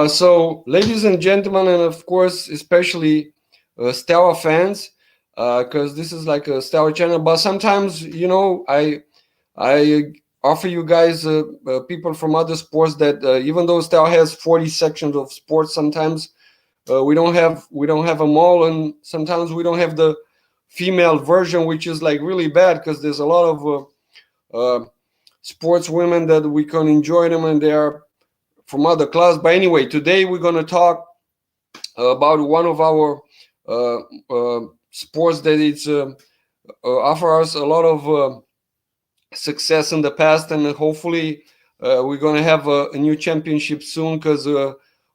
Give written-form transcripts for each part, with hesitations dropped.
So, ladies and gentlemen, and of course, especially Steaua fans, because this is like a Steaua channel. But sometimes, I offer you guys people from other sports that even though Steaua has 40 sections of sports, sometimes we don't have them all, and sometimes we don't have the female version, which is like really bad because there's a lot of sports women that we can enjoy them, and they are from other class. But anyway, today we're going to talk about one of our uh, sports that it's offer us a lot of success in the past, and hopefully we're going to have a new championship soon because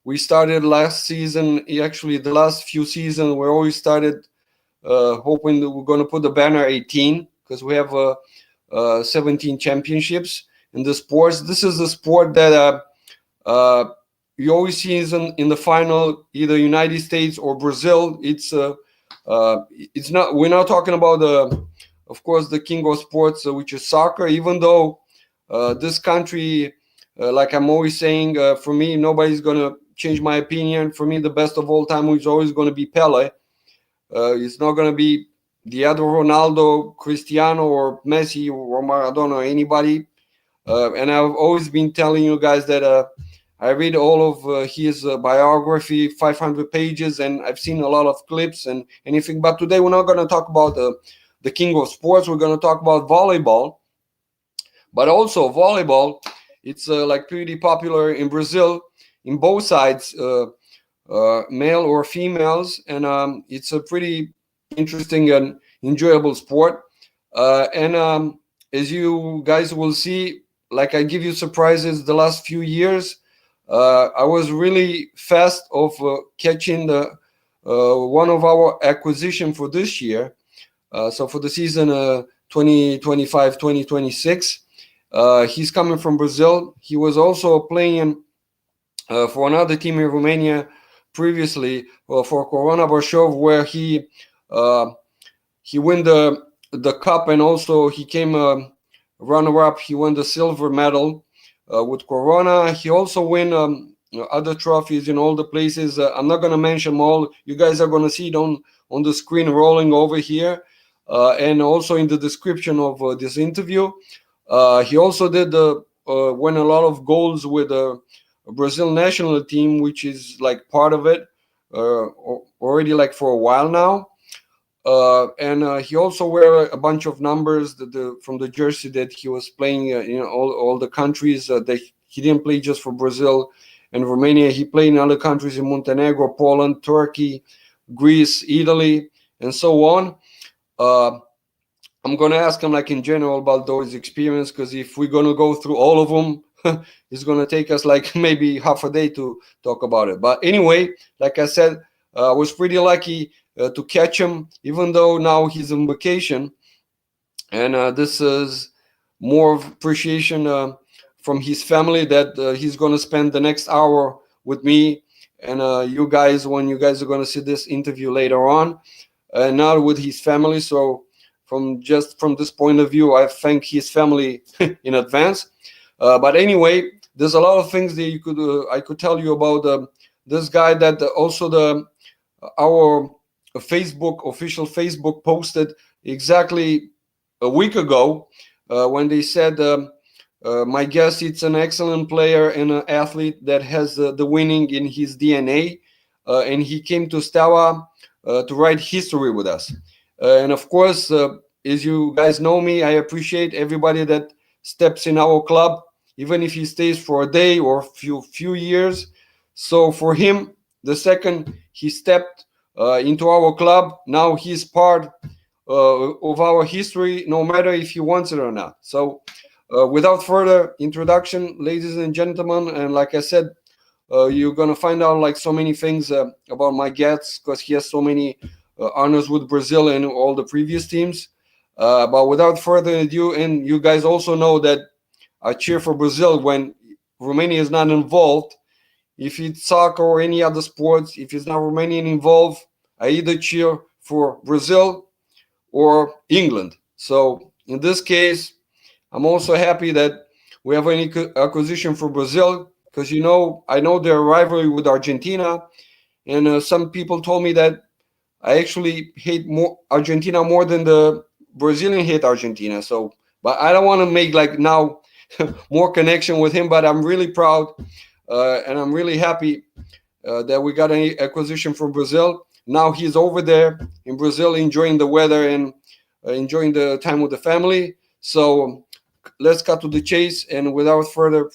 we started last season. Actually, the last few seasons we always started hoping that we're going to put the banner 18 because we have 17 championships in the sports. This is a sport that you always see in the final, either United States or Brazil. It's not. We're not talking about of course, the king of sports, which is soccer. Even though this country, like I'm always saying, for me, nobody's gonna change my opinion. For me, the best of all time is always going to be Pele. It's not going to be the other Ronaldo, Cristiano, or Messi, or Maradona, or anybody. And I've always been telling you guys that I read all of his biography, 500 pages, and I've seen a lot of clips and anything. But today we're not going to talk about the king of sports. We're going to talk about volleyball. But also volleyball, it's like pretty popular in Brazil, in both sides, male or females, and it's a pretty interesting and enjoyable sport. And as you guys will see, like I give you surprises the last few years. I was really fast of catching the one of our acquisition for this year. So for the season 2025-2026, he's coming from Brazil. He was also playing for another team in Romania previously for Corona Brașov, where he won the cup, and also he came runner-up. He won the silver medal with Corona. He also won other trophies in all the places. I'm not going to mention them all. You guys are going to see it on the screen rolling over here, and also in the description of this interview. He also did won a lot of goals with the Brazil national team, which is like part of it already like for a while now. And he also wear a bunch of numbers from the jersey that he was playing in all the countries. That he didn't play just for Brazil and Romania. He played in other countries in Montenegro, Poland, Turkey, Greece, Italy, and so on. I'm going to ask him like in general about those experience, because if we're going to go through all of them, it's going to take us like maybe half a day to talk about it. But anyway, like I said, I was pretty lucky to catch him, even though now he's on vacation. And this is more of appreciation from his family that he's going to spend the next hour with me and you guys, when you guys are going to see this interview later on, not with his family. So from this point of view, I thank his family in advance. But anyway, there's a lot of things that I could tell you about this guy. That also our official Facebook posted exactly a week ago when they said, my guess, it's an excellent player and an athlete that has the winning in his DNA, and he came to Steaua to write history with us. And of course, as you guys know me, I appreciate everybody that steps in our club, even if he stays for a day or few years. So for him, the second he stepped into our club, now he's part of our history, no matter if he wants it or not. So without further introduction, ladies and gentlemen, and like I said, you're gonna find out like so many things about my guests, because he has so many honors with Brazil and all the previous teams. But without further ado, and you guys also know that I cheer for Brazil when Romania is not involved. If it's soccer or any other sports, if it's not Romanian involved, I either cheer for Brazil or England. So in this case, I'm also happy that we have an acquisition for Brazil, because I know their rivalry with Argentina, and some people told me that I actually hate more Argentina more than the Brazilian hate Argentina. So, but I don't want to make like now more connection with him. But I'm really proud, and I'm really happy that we got an acquisition from Brazil. Now he's over there in Brazil enjoying the weather and enjoying the time with the family. So let's cut to the chase. And without further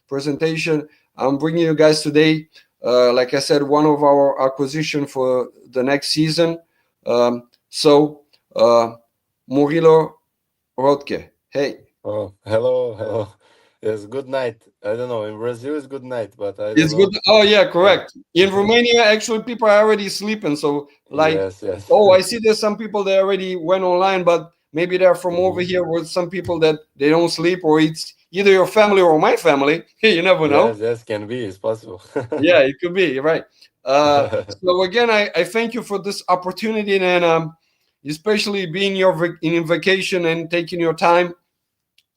presentation, I'm bringing you guys today, like I said, one of our acquisition for the next season. So, Murilo Radke. Hey. Oh, hello, hello. Yes, good night. I don't know. In Brazil, it's good night, but I don't It's good. know. Oh yeah, Uh, correct. In Romania, actually, people are already sleeping. So like, yes, yes. oh, I see there's some people that already went online, but maybe they're from over Mhm. here with some people that they don't sleep, or it's either your family or my family. You never know. Yes, yes, can be. It's possible. Yeah, it could be. You're right. So again, I thank you for this opportunity, and especially being in vacation and taking your time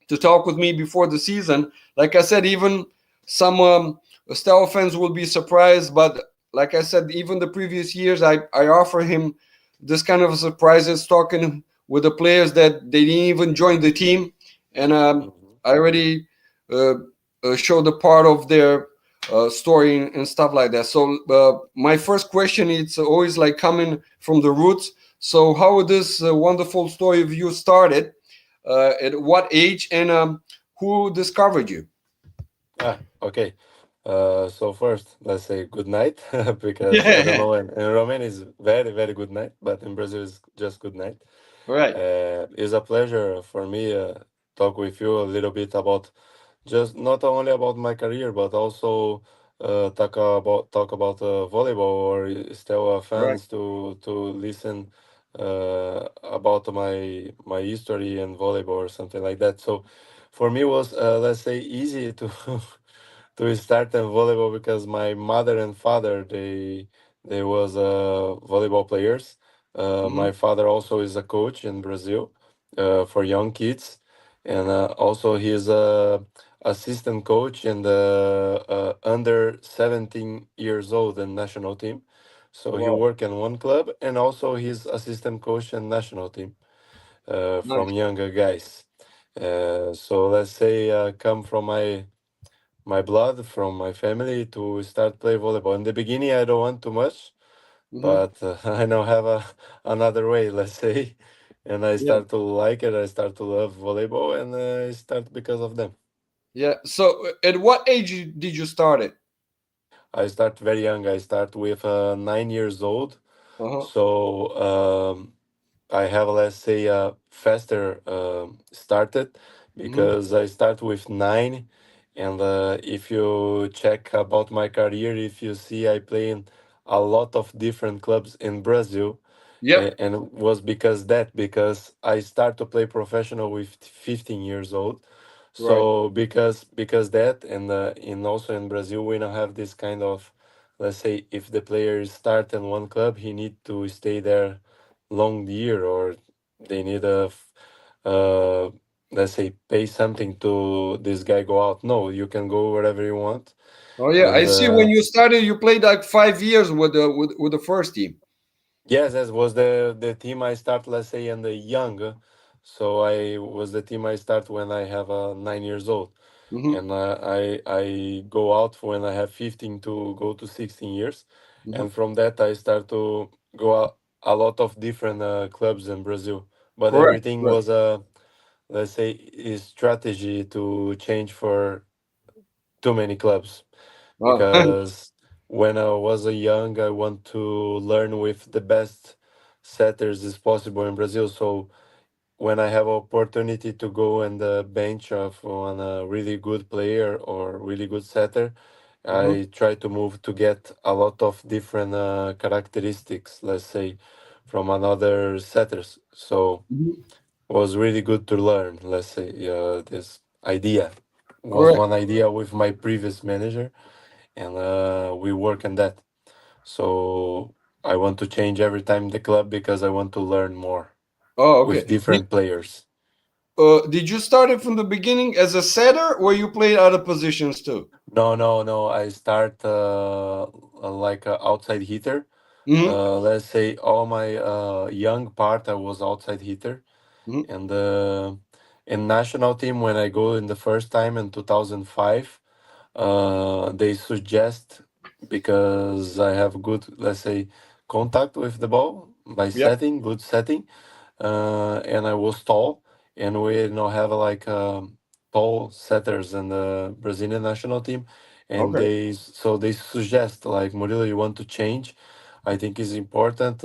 to talk with me before the season. Like I said, even some Steaua fans will be surprised, but like I said, even the previous years, I offer him this kind of surprises, talking with the players that they didn't even join the team, and Mhm. I already uh, showed a part of their story and stuff like that. So my first question is always like coming from the roots. So how this wonderful story of you started? At what age, and who discovered you? Okay. So first, let's say good night, because I don't Yeah, know. In Romania, is very, very good night, but in Brazil, it's just good night. right. It's a pleasure for me talk with you a little bit about just not only about my career, but also talk about volleyball, or still Right. fans to listen about my history in volleyball or something like that. So for me, was let's say easy to to start in volleyball because my mother and father, they was volleyball players. Hmm. My father also is a coach in Brazil for young kids, and also he is a assistant coach in the under 17 years old and national team. So he Wow. work in one club, and also he's assistant coach in national team from Nice. younger guys. So let's say come from my blood, from my family, to start play volleyball. In the beginning, I don't want too much, Hmm. but I now have another way, let's say, and I Yeah. start to like it. I start to love volleyball, and I start because of them. Yeah. So at what age did you start it? I start very young. I start with 9 years old. Uh-huh. So I have, let's say, faster started Hmm. because I start with 9. And if you check about my career, if you see, I play in a lot of different clubs in Brazil. Yep. And it was because I start to play professional with 15 years old. Right. So because that, and also in Brazil, we don't have this kind of, let's say, if the player start in one club, he need to stay there long year, or they need uh let's say, pay something to this guy go out. No, you can go wherever you want. Oh yeah, I And see. When you started, you played like 5 years with the first team. yes, that was the team I start, let's say, in the young. So I was the team I start when I have 9 years old, Hmm. and I go out for when I have 15 to go to 16 years, Hmm. and from that I start to go out a lot of different clubs in Brazil. But Correct. everything Correct. was a, let's say, is strategy to change for too many clubs, Oh, because when I was a young, I want to learn with the best setters as possible in Brazil. So when I have opportunity to go in the bench of on a really good player or really good setter, hmm. I try to move to get a lot of different characteristics, let's say, from another setters. So Hmm. was really good to learn. Let's say this idea was Correct. one idea with my previous manager, and we work on that. So I want to change every time the club because I want to learn more Oh, with okay. different players. did you start it from the beginning as a setter, or you played other positions too? No. I start like a outside hitter. Mm-hmm. Let's say all my young part, I was outside hitter, Mm-hmm. and in national team when I go in the first time in 2005, they suggest because I have good, let's say, contact with the ball, my Yeah. setting, good setting, and I was tall, and we have like tall setters in the Brazilian national team, and Okay. they suggest like Murilo, you want to change. I think it's important.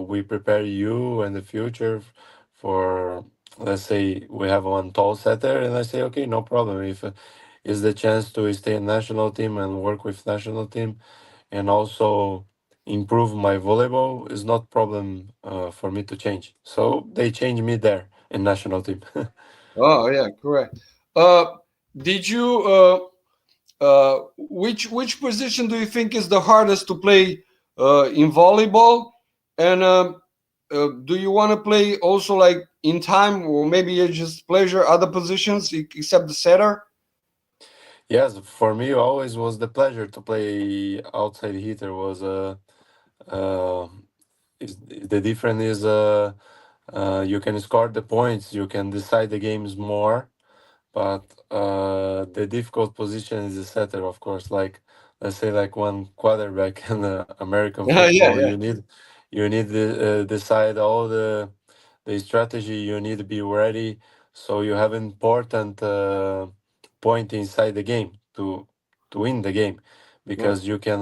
We prepare you in the future for, let's say, we have one tall setter, and I say, okay, no problem. If is the chance to stay in national team and work with national team, and also improve my volleyball is not problem for me to change. So they change me there in national team. Oh yeah, correct. Did you which position do you think is the hardest to play in volleyball? And do you want to play also like in time, or maybe it's just pleasure other positions except the setter? Yes, for me always was the pleasure to play outside hitter. Was uh, the difference is you can score the points, you can decide the games more. But the difficult position is the setter, of course. Like let's say, like one quarterback in American Yeah, football, yeah, you need to decide all the strategy. You need to be ready, so you have important point inside the game to win the game, yeah, because you can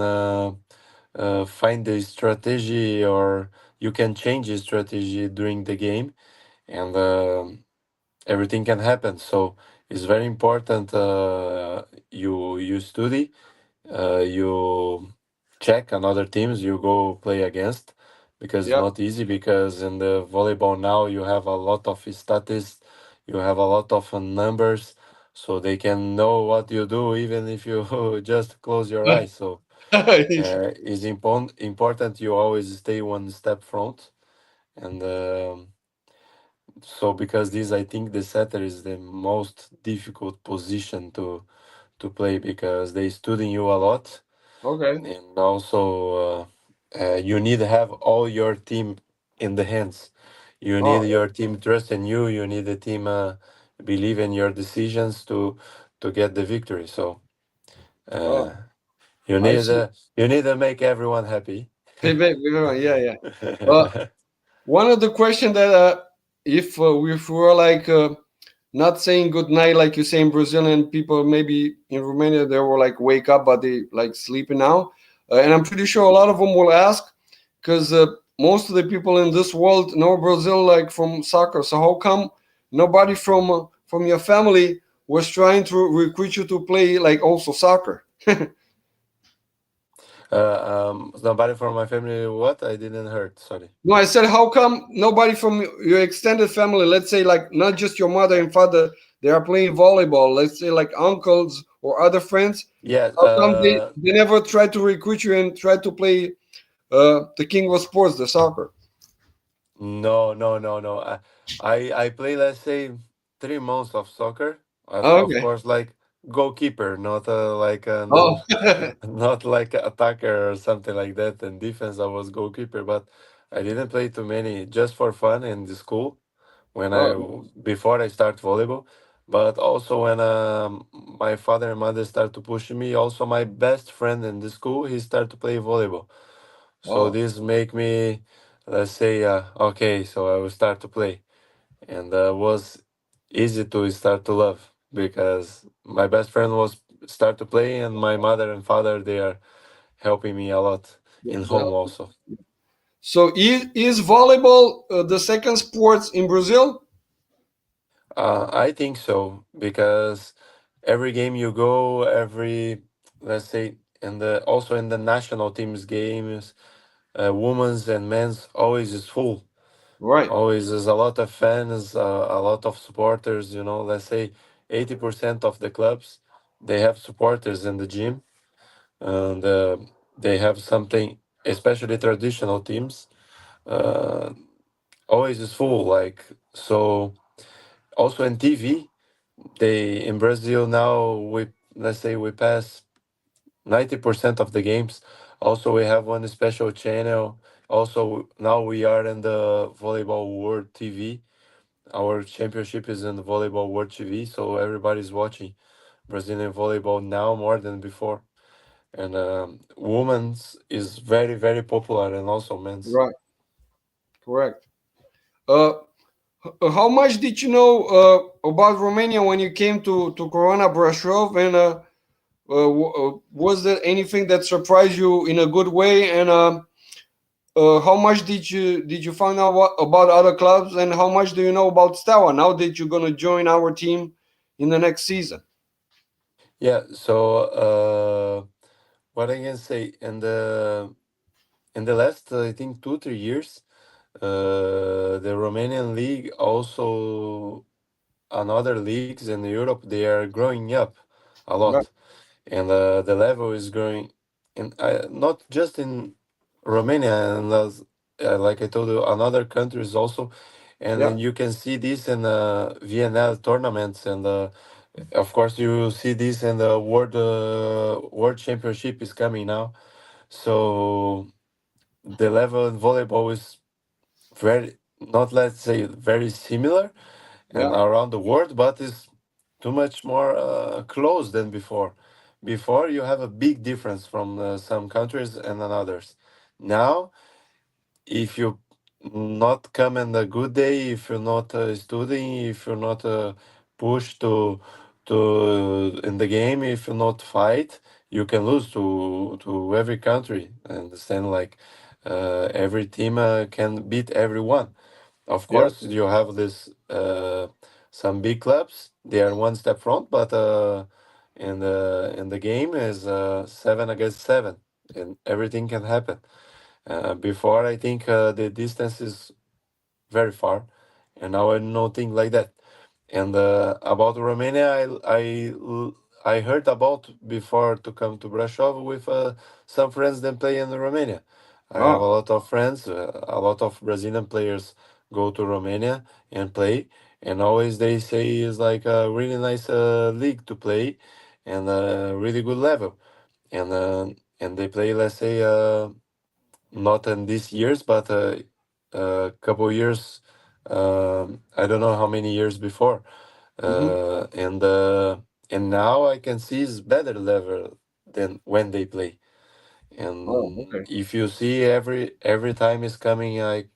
find the strategy, or you can change the strategy during the game, and everything can happen. So it's very important. You study, you check on other teams you go play against, because it's yeah, not easy. Because in the volleyball now you have a lot of statistics, you have a lot of numbers, so they can know what you do even if you just close your eyes. So yeah. it's important you always stay one step front, and so because this, I think the setter is the most difficult position to play, because they study you a lot, Okay. and also you need to have all your team in the hands. You Oh, need your team trust in you. You need the team believe in your decisions to get the victory. So oh, uh, I see. you need to make everyone happy. Yeah, yeah. One of the question that if we were like not saying good night like you say in Brazilian people, maybe in Romania they were like wake up but they like sleeping now, and I'm pretty sure a lot of them will ask because most of the people in this world know Brazil like from soccer. So how come nobody from your family was trying to recruit you to play like also soccer? Somebody from my family, what? I didn't heard. Sorry. No, I said, how come nobody from your extended family, let's say like not just your mother and father, they are playing volleyball, let's say like uncles or other friends, Yes. how come they never try to recruit you and try to play the king of sports, the soccer? No. I play, let's say, 3 months of soccer. Of Okay. course, like goalkeeper, not like Oh, not like a attacker or something like that. In defense, I was goalkeeper, but I didn't play too many, just for fun in the school when I oh, before I start volleyball. But also when my father and mother start to push me. Also, my best friend in the school, he start to play volleyball. So oh, this make me, let's say, okay, so I will start to play, and was easy to start to love, because my best friend was start to play, and my mother and father, they are helping me a lot in the home also. so is volleyball the second sports in Brazil? I think so, because every game you go, every, let's say, and the also in the national teams games, women's and men's always is full. Right. Always there's a lot of fans, a lot of supporters. Let's say 80% of the clubs, they have supporters in the gym, and they have something, especially traditional teams. Uh, Always is full. Like so, Also in TV, they in Brazil now we let's say we pass 90% of the games. Also, we have one special channel. Also, now we are in the Volleyball World TV. Our championship is in the Volleyball World TV, so everybody's watching Brazilian volleyball now more than before. And women's is very, very popular, and also men's. Right. Correct. Uh, how much did you know about Romania when you came to Corona Brashov, and was there anything that surprised you in a good way? And how much did you find out about other clubs, and how much do you know about Steaua now that you're gonna join our team in the next season? Yeah. So what I can say in the last I think 2 3 years, the Romanian league also and other leagues in Europe, they are growing up a Right. lot, and the level is growing, and not just in Romania, and like I told you, in other countries also, and Yeah. then you can see this in VNL tournaments, and of course you see this in the World Championship is coming now, so the level in volleyball is very not let's say very similar and Yeah. around the world, but it's too much more close than before. Before you have a big difference from some countries and others. Now, if you not come in a good day, if you're not studying, if you're not pushed to in the game, if you not fight, you can lose to every country. I understand like every team can beat everyone. Of Yeah. course, you have this some big clubs. They are one step front, but in the game is 7 against 7, and everything can happen. Before, I think the distance is very far, and now I know things like that. And about Romania, I heard about before to come to Brasov with some friends that play in Romania. I have Oh. a lot of friends, a lot of Brazilian players go to Romania and play, and always they say it's like a really nice league to play, and a really good level. And they play, let's say, not in these years, but a couple years. I don't know how many years before, Hmm. uh, and uh, and now I can see it's better level than when they play. Oh. And Okay. if you see every time is coming like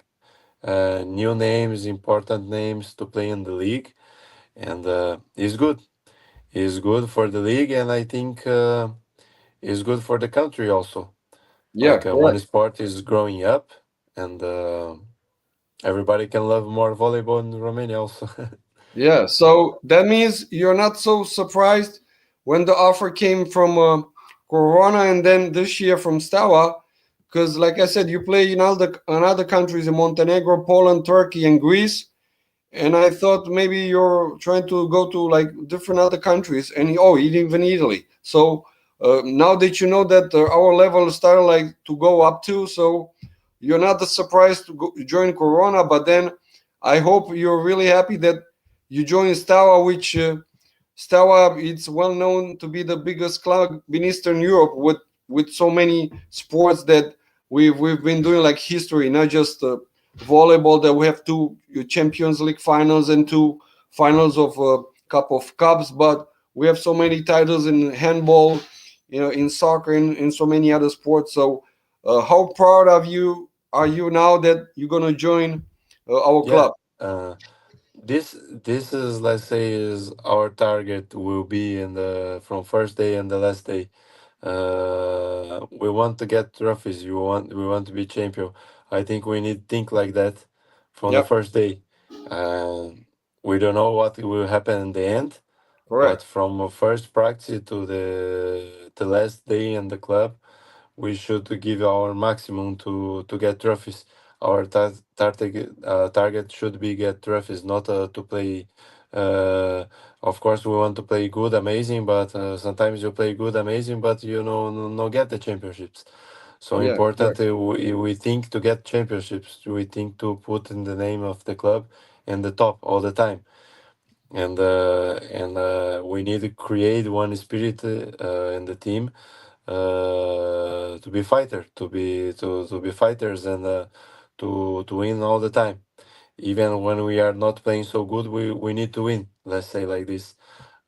new names, important names to play in the league, and it's good. It's good for the league, and I think it's good for the country also. Yeah. Like one Correct. sport is growing up, and everybody can love more volleyball in Romania also. Yeah, so that means you're not so surprised when the offer came from Corona and then this year from Steaua, because like I said, you play in other countries in Montenegro, Poland, Turkey, and Greece, and I thought maybe you're trying to go to like different other countries, and oh, even Italy. So now that you know that our level started like to go up too, so you're not surprised to join Corona, but then I hope you're really happy that you joined Steaua, which Steaua it's well known to be the biggest club in Eastern Europe with so many sports that we've been doing like history, not just volleyball that we have two Champions League finals and two finals of Cup of Cups, but we have so many titles in handball, in soccer, and in so many other sports. So, how proud of you are you now that you're gonna join our Yeah, club? uh, this is, let's say, is our target will be in the from first day and the last day. We want to get trophies. We want to be champion. I think we need think like that from the Yep, first day. Uh, we don't know what will happen in the end, but correct. from first practice to the last day in the club, we should give our maximum to get trophies. Our target should be get trophies, not to play. Uh, of course, we want to play good, amazing, but sometimes you play good, amazing, but you know no get the championships. So Yeah, important. correct. We think to get championships. We think to put in the name of the club in the top all the time. and we need to create one spirit in the team, to be fighter, to be fighters, and to win all the time. Even when we are not playing so good, we need to win. Let's say like this.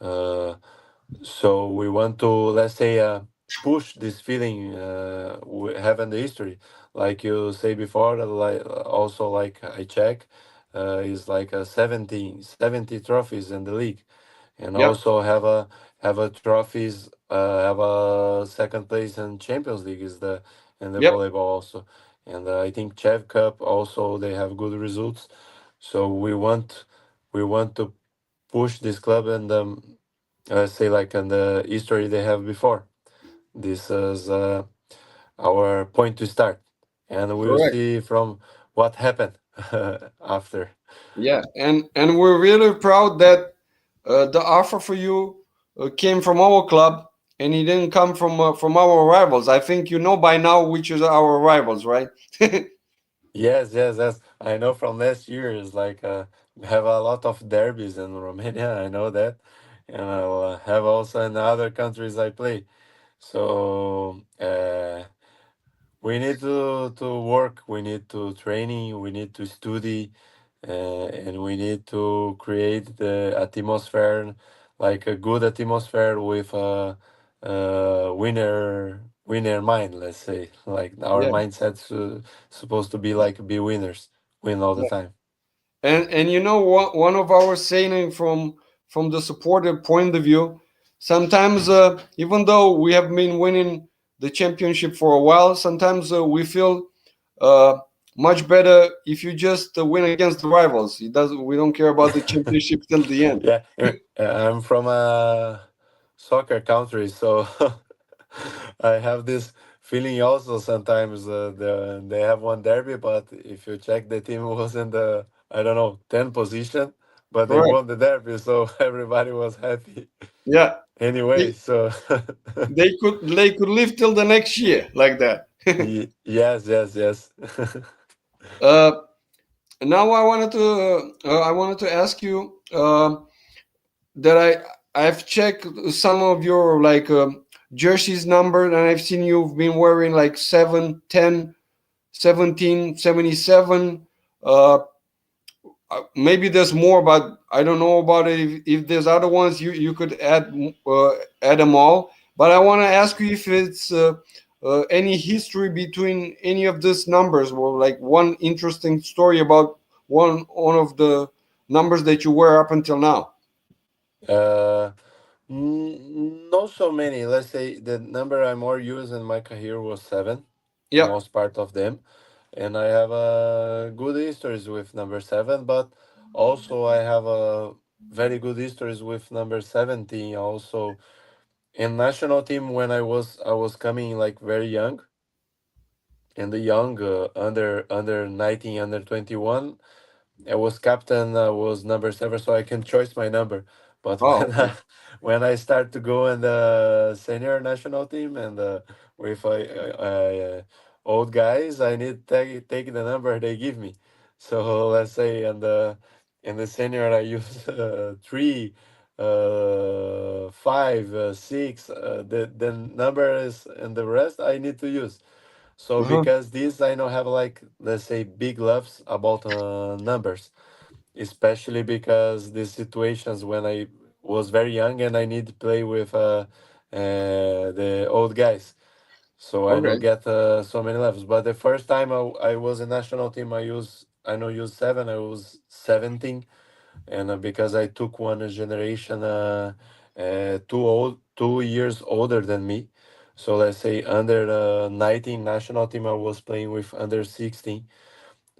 Uh, so we want to, let's say, push this feeling we have in the history, like you say before. Like also, like I check, is like 70 trophies in the league, and Yeah, also have a trophies, have a second place in Champions League is the in the yep, volleyball also, and I think Chev Cup also they have good results. So we want to push this club, and say like in the history they have before. This is our point to start, and we'll correct. see from what happened after. Yeah, and we're really proud that the offer for you came from our club, and it didn't come from our rivals. I think you know by now which is our rivals, right? Yes, yes, yes. I know from last year is like we have a lot of derbies in Romania. I know that, and I'll have also in other countries I play. So we need to work. We need to training. We need to study, and we need to create the atmosphere, like a good atmosphere with a winner mind. Let's say like our Yeah. mindset's supposed to be like be winners, win all the Yeah. time. And you know what, one of our saying from the supporter point of view, sometimes even though we have been winning the championship for a while, sometimes we feel uh, much better if you just win against the rivals. It doesn't. We don't care about the championship till the end. Yeah, I'm from a soccer country, so I have this feeling also sometimes. They have one derby, but if you check, the team was in the, I don't know, 10 position, but they Correct. won the derby, so everybody was happy Yeah. anyway. They, So they could live till the next year like that. yes, yes, yes. uh, Now I wanted to ask you that I've checked some of your like jerseys number, and I've seen you've been wearing like 7, 10, 17, 77. Uh, Maybe there's more, but I don't know about it. If there's other ones, you could add them all. But I want to ask you if it's any history between any of these numbers, or like one interesting story about one of the numbers that you wear up until now. uh, Not so many. Let's say the number I more used in my career was 7, Yeah. most part of them, and I have good histories with number 7, but also I have very good histories with number 17. Also, in national team when I was coming like very young, and the young under 19, under 21. I was captain. I was number 7, so I can choose my number. But Oh, okay. when I start to go in the senior national team, and with old guys, I need to take the number they give me. So let's say in the senior I use 3, 5, 6. The number is, and the rest I need to use. So Uh-huh. because these I don't have, like, let's say, big loves about numbers, especially because these situations when I was very young and I need to play with the old guys. So I Okay. don't get so many levels. But the first time I was a national team, I know use 7. I was 17, and because I took one generation 2 years older than me. So let's say under 19 national team, I was playing with under 16.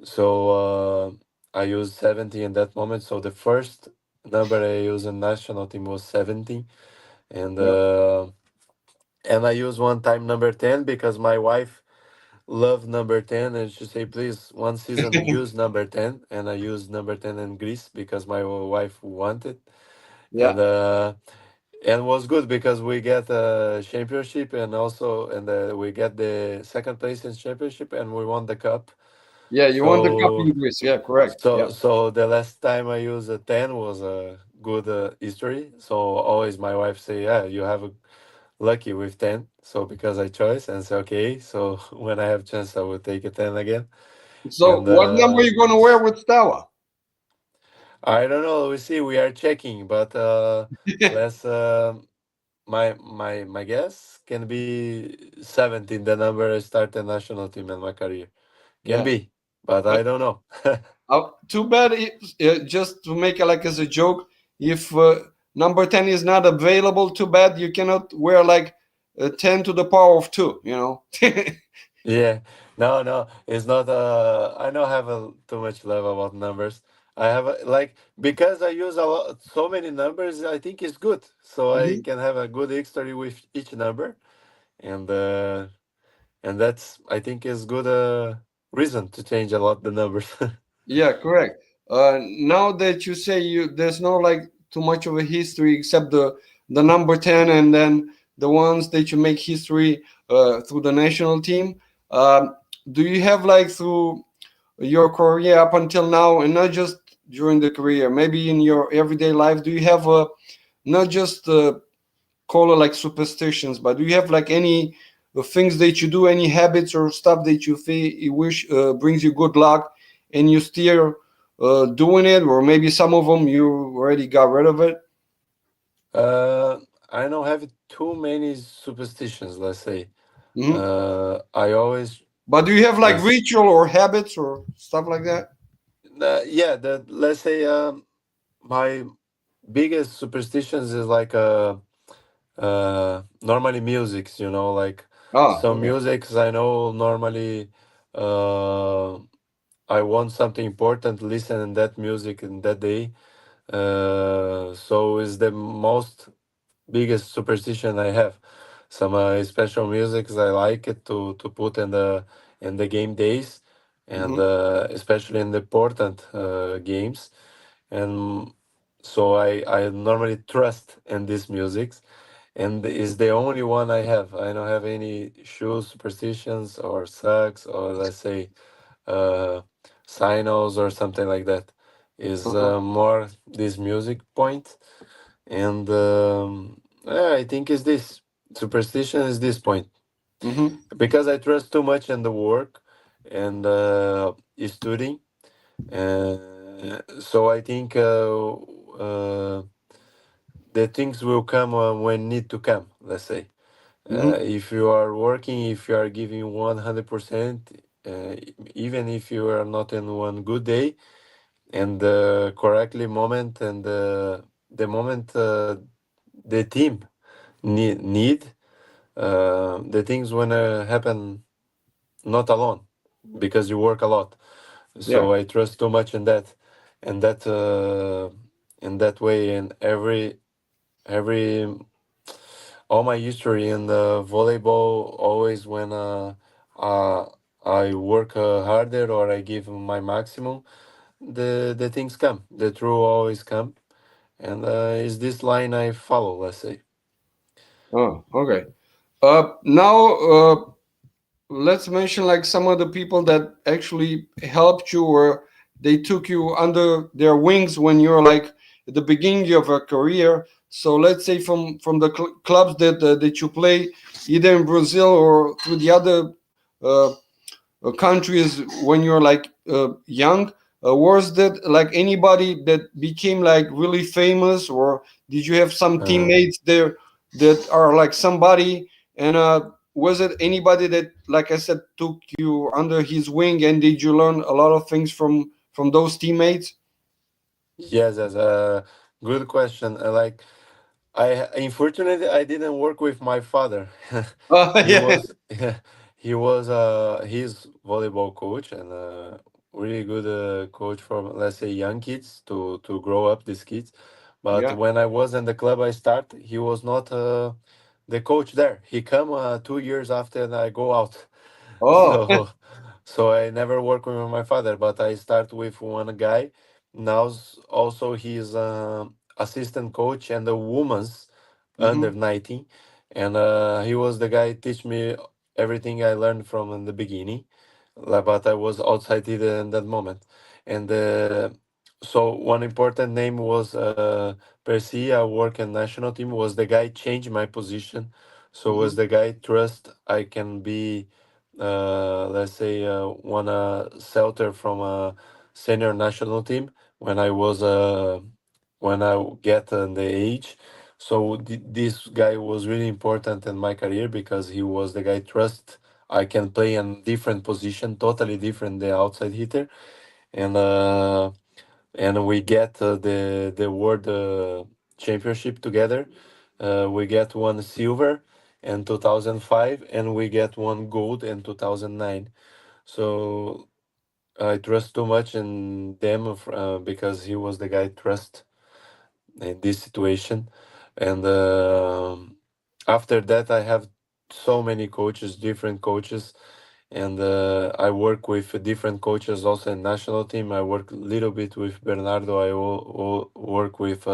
So I used 70 in that moment. So the first number I used in national team was 70, and Yeah. uh, and I used one time number 10 because my wife loved number 10, and she said, please, one season use number 10, and I used number 10 in Greece because my wife wanted. Yeah. And uh, and was good because we get a championship, and also, and we get the second place in championship, and we won the cup. Yeah. You want the cup So in Greece? Yeah. Correct. Yeah. so the last time I used a 10 was good history. So always my wife say, "Yeah, you have a lucky with 10." So because I choice and say, "Okay." So when I have chance, I will take a 10 again. So And what number are you going to wear with Steaua? I don't know. We see. We are checking, but let's. My guess can be 17. The number I start the national team in my career can Yeah. be, but I don't know. Too bad. Just to make it like as a joke, if number 10 is not available, too bad you cannot wear like 10 to the power of 2, you know? Yeah, no, no, it's not. I don't have too much love about numbers. I have like because I use a lot, so many numbers. I think it's good, so I Mhm. can have a good history with each number, and uh, and that's I think is good reason to change a lot the numbers. Yeah, correct. Now that you say there's no like too much of a history except the number 10 and then the ones that you make history through the national team. Do you have like through your career up until now, and not just during the career, maybe in your everyday life, do you have not just call it like superstitions, but do you have like any things that you do, any habits or stuff that you feel you wish brings you good luck, and you still doing it, or maybe some of them you already got rid of it? uh, I don't have too many superstitions. Let's say. Hmm. I always But do you have like let's ritual or habits or stuff like that? yeah. The let's say my biggest superstitions is like normally musics, like Ah, some okay. musics I know normally uh I want something important listen in that music in that day. So is the most biggest superstition I have. Some special musics I like it to put in the game days, and Hmm. especially in the important games. And so I normally trust in these musics, and is the only one I have. I don't have any shoes superstitions or socks or let's say uh, signals or something like that. Is Uh-huh. more this music point, and yeah, I think is this superstition is this point Hmm. because I trust too much in the work and studying, so I think the things will come when need to come. Let's say Hmm. if you are working, if you are giving 100%, even if you are not in one good day, and correctly moment and the moment the team need the things when happen not alone because you work a lot. Yeah. So I trust too much and in that way, and every all my history in the volleyball always when uh I work harder or I give my maximum, the things come, the true always come, and is this line I follow, let's say. Oh, okay. Now let's mention like some of the people that actually helped you or they took you under their wings when you're like at the beginning of a career. So let's say from the clubs that you play either in Brazil or through the other uh, countries when you're like young. Was that like anybody that became like really famous, or did you have some uh, teammates there that are like somebody? And was it anybody that, like I said, took you under his wing, and did you learn a lot of things from those teammates? yes, as a good question. Like I unfortunately I didn't work with my father. He Yeah, was he was he's volleyball coach and really good coach for let's say young kids to grow up these kids. But yeah. when I was in the club I start, he was not the coach there. He come 2 years after I go out. Oh. So so I never work with my father, but I start with one guy. Now also he's assistant coach and the woman's under Hmm. 19, and he was the guy teach me everything I learned from in the beginning, but I was outside it in that moment, and So one important name was Percy. I work in national team. Was the guy changed my position? So was Hmm. the guy trust I can be, let's say, one shelter from a senior national team when I was when I get the age. So this guy was really important in my career because he was the guy trust I can play in different position, totally different the outside hitter, and we get the world championship together. We get one silver in 2005, and we get one gold in 2009. So I trust too much in them because he was the guy I trust in this situation. And after that, I have so many coaches, different coaches, and I work with different coaches also in national team. I work a little bit with Bernardo. I work with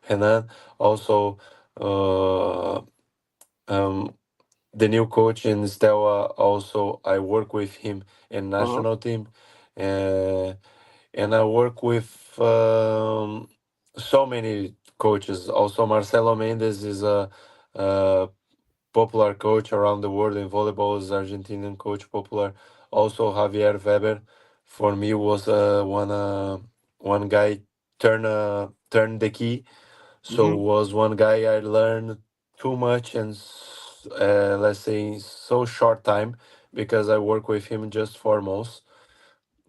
Renan. Also, uh, um, the new coach in Steaua. Also, I work with him in Uh-huh. national team, uh, and I work with so many coaches. Also, Marcelo Mendes is a popular coach around the world in volleyball, is Argentinian coach popular. Also Javier Weber, for me was one guy turn the key. So Hmm. was one guy I learned too much and let's say in so short time because I work with him just 4 months.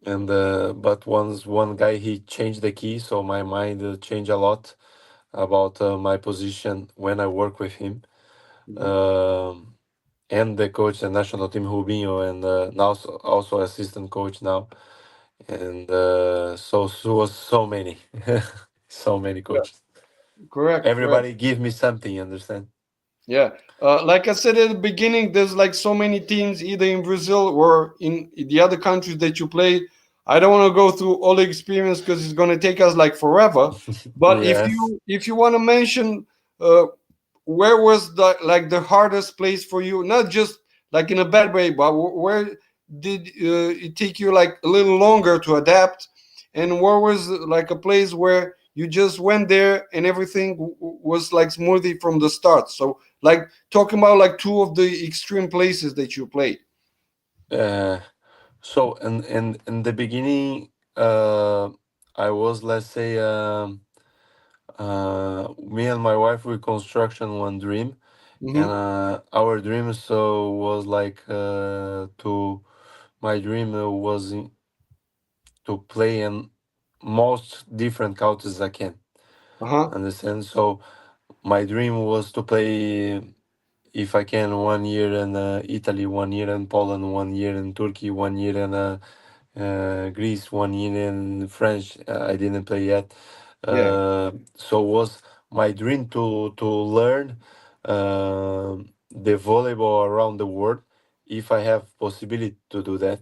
And but once one guy he changed the key, so my mind changed a lot about my position when I work with him. Hmm. Um, and the coach the national team Rubinho and now also assistant coach now and so was so many so many Yeah, coaches. correct, correct. Everybody give me something, you understand? Yeah, like I said at the beginning, there's like so many teams either in Brazil or in the other countries that you played. I don't want to go through all the experience because it's going to take us like forever. But if Yes. you want to mention uh, where was the like the hardest place for you, not just like in a bad way, but where did it take you like a little longer to adapt, and where was like a place where you just went there and everything was like smoothly from the start? So like talking about like two of the extreme places that you played. uh, so in the beginning, I was, let's say, me and my wife we construction one dream, and Mm-hmm. our dream so was like to my dream was to play in most different countries I can Uh-huh. understand. So my dream was to play, if I can, 1 year in Italy, 1 year in Poland, 1 year in Turkey, 1 year in Greece, 1 year in French. I didn't play yet. Yeah. So was my dream to learn the volleyball around the world if I have possibility to do that.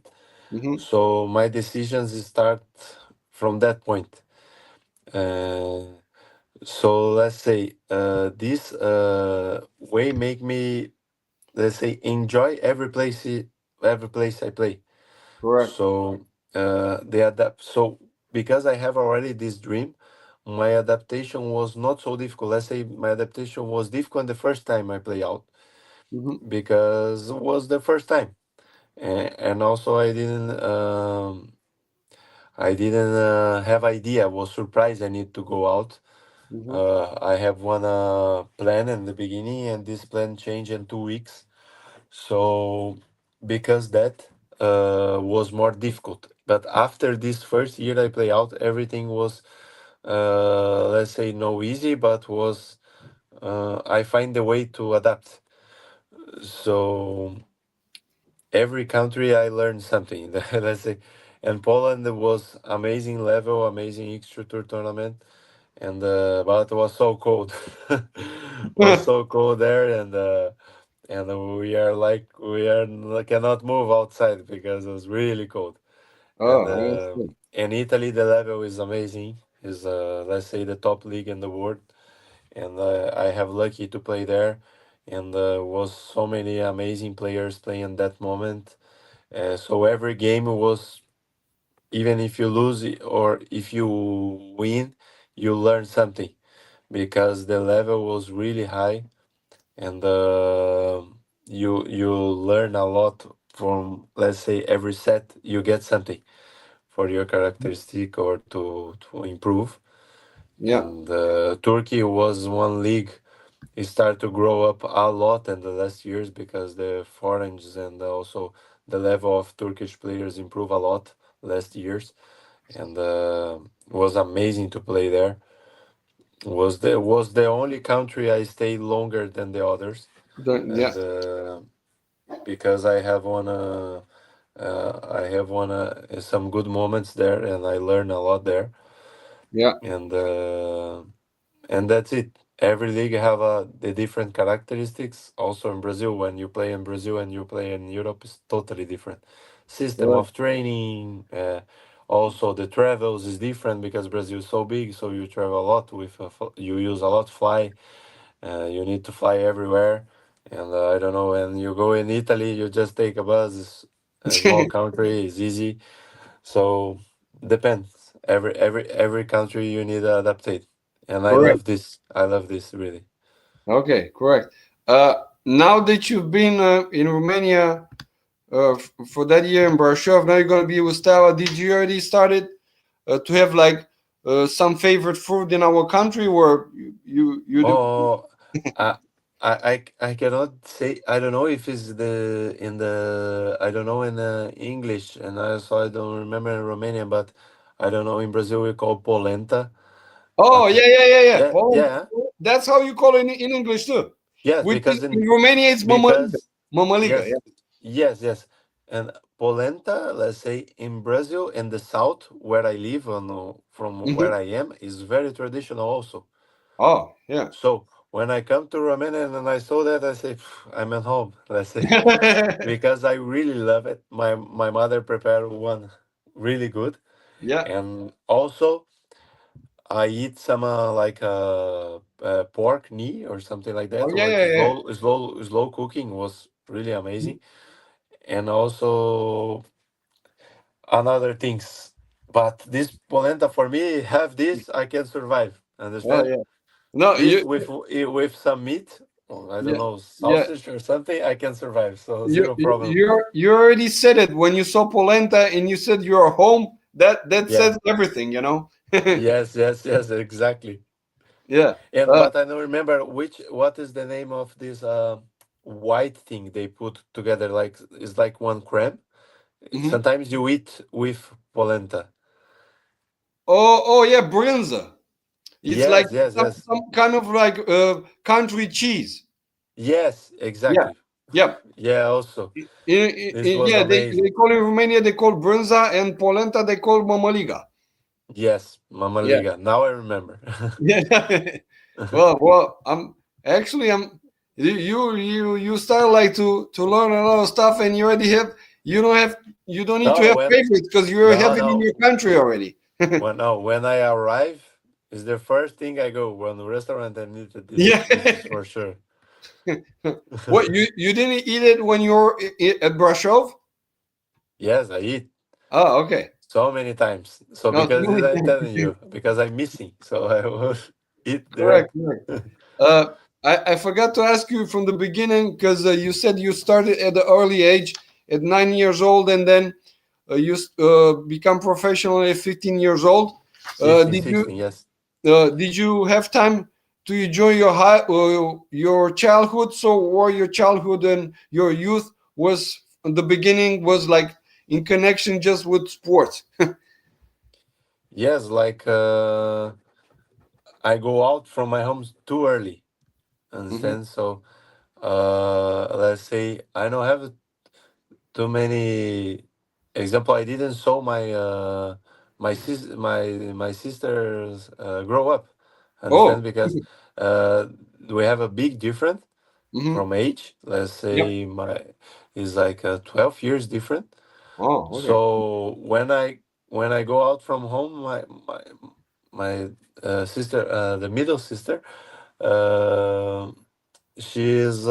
Mm-hmm. So my decisions start from that point. Uh, so let's say this way make me, let's say, enjoy every place I play. Correct. So they adapt. So because I have already this dream, my adaptation was not so difficult. Let's say my adaptation was difficult the first time I play out Mm-hmm. because it was the first time, and also I didn't have idea. I was surprised I need to go out. Mm-hmm. I have one plan in the beginning, and this plan changed in 2 weeks. So because that was more difficult. But after this first year I play out, everything was, let's say, no easy, but was I find a way to adapt. So every country I learned something. Let's say, and Poland was amazing level, amazing extra tour tournament, and but it was so cold. Was so cold there, and we cannot move outside because it was really cold. And Oh, I understand. in Italy the level is amazing. Is let's say the top league in the world, and I have lucky to play there, and was so many amazing players playing that moment. So every game was even if you lose or if you win, you learn something because the level was really high, and you learn a lot from, let's say, every set. You get something for your characteristic or to improve. Yeah, And Turkey was one league. It started to grow up a lot in the last years because the foreigners and also the level of Turkish players improve a lot last years, and was amazing to play there. Was the only country I stayed longer than the others, yeah, and because I have won some good moments there, and I learned a lot there, yeah, and that's it. Every league have the different characteristics. Also in Brazil, when you play in Brazil and you play in Europe, is totally different. System right. of training, also the travels is different because Brazil is so big, so you travel a lot with you use a lot fly. You need to fly everywhere, and I don't know. When you go in Italy, you just take a bus. It's a small country, it's easy. So depends. Every country you need to adapt it, and I Correct. love this. I love this really. Okay, correct. Now that you've been in Romania for that year in Brasov, now you're going to be with Steaua. Did you already started to have like some favorite food in our country, or you do? Oh, I I cannot say. I don't know if it's the in the I don't know in English, and I don't remember in Romanian, but I don't know in Brazil we call polenta, Oh, but yeah, yeah, yeah, yeah. yeah, Oh, yeah, that's how you call it in English too. yes, Which is because in in Romania, it's mamaliga. because Mamaliga, yes, yeah. yes, and polenta, let's say in Brazil, in the south where I live, from where Hmm. I am, is very traditional also. Oh, yeah. So when I come to Romania and I saw that, I say, "Phew, I'm at home," let's say, because I really love it. My mother prepared one really good, Yeah. and also I eat some pork knee or something like Oh, that. yeah, Like yeah, yeah. slow cooking was really amazing, and also another things. But this polenta for me, have this, I can survive. Oh, Understand? yeah. No, This with some meat, or I don't yeah, know, yeah. sausage or something, I can survive. So zero problem. You already said it when you saw polenta and you said you're home. That Yeah. says everything, you know. Yes, yes, yes, exactly. Yeah. And Uh, but I don't remember what is the name of this white thing they put together. Like it's like one cream. mhm. Sometimes you eat with polenta. Oh, yeah, brinza. It's like Yes, yes, yes, some kind of like country cheese. yes, Yeah, exactly. yeah. Yeah, also this was Yeah, they amazing. call in Romania they call brânza and polenta they call mamaliga. Yes, Mama Yeah, Liga. Now I remember. yeah. Well, I'm you start like to learn a lot of stuff and you already have you don't have you don't need to No, have when favorites because you have no, it in no. your country already. When I arrive, is the first thing I go when the restaurant and eat this. Yeah. This is for sure. What you didn't eat it when you were at Brashov? Yes, I eat Oh, okay. so many times. So No, because this I'm telling you, because I'm missing, so I will eat correct, direct. correct. Uh, I forgot to ask you from the beginning because you said you started at the early age, at 9 years old, and then you become professional at 15 years old. Uh, 15, did you 16, yes. did you have time to enjoy your childhood? So, or your childhood and your youth was the beginning was like in connection just with sports? Yes, like I go out from my home too early. Hmm. Understand? So let's say I don't have too many example. I didn't saw my sisters grow up. Understand? Oh, Because uh, we have a big difference hmm, from age. Let's yep. say my is like 12 years different. Oh, okay. So when I go out from home, my sister, the middle sister, uh, she is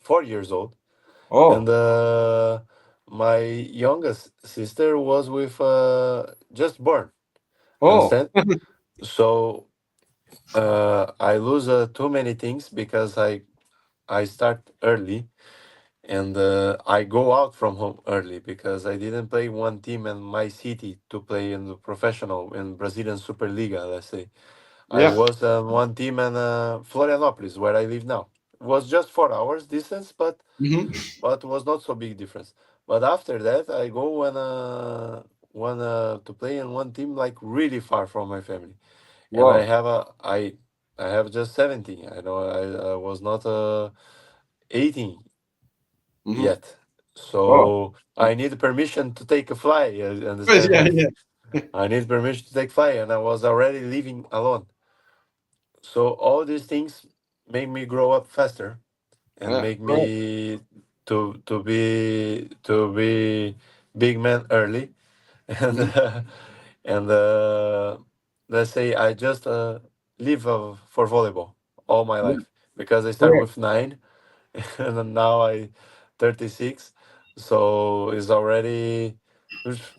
4 years old, and Oh, my youngest sister was with just born. Oh. Understand? So I lose too many things because I start early, and I go out from home early because I didn't play one team in my city to play in the professional in Brazilian Superliga. Let's say I Yeah. was one team in Florianopolis, where I live now. It was just 4 hours distance, Hmm. but was not so big difference. But after that, I go when to play in one team like really far from my family, and Wow. I have just 17. I know I was not 18 Hmm. yet, Oh. so I need permission to take a fly. You understand? Yeah, Like yeah. I need permission to take fly, and I was already living alone. So all these things make me grow up faster and Yeah. make Right. me to be big man early. And Hmm. let's say I just live for volleyball all my Yeah. life because I start Correct. with 9 and then now I 36, so it's already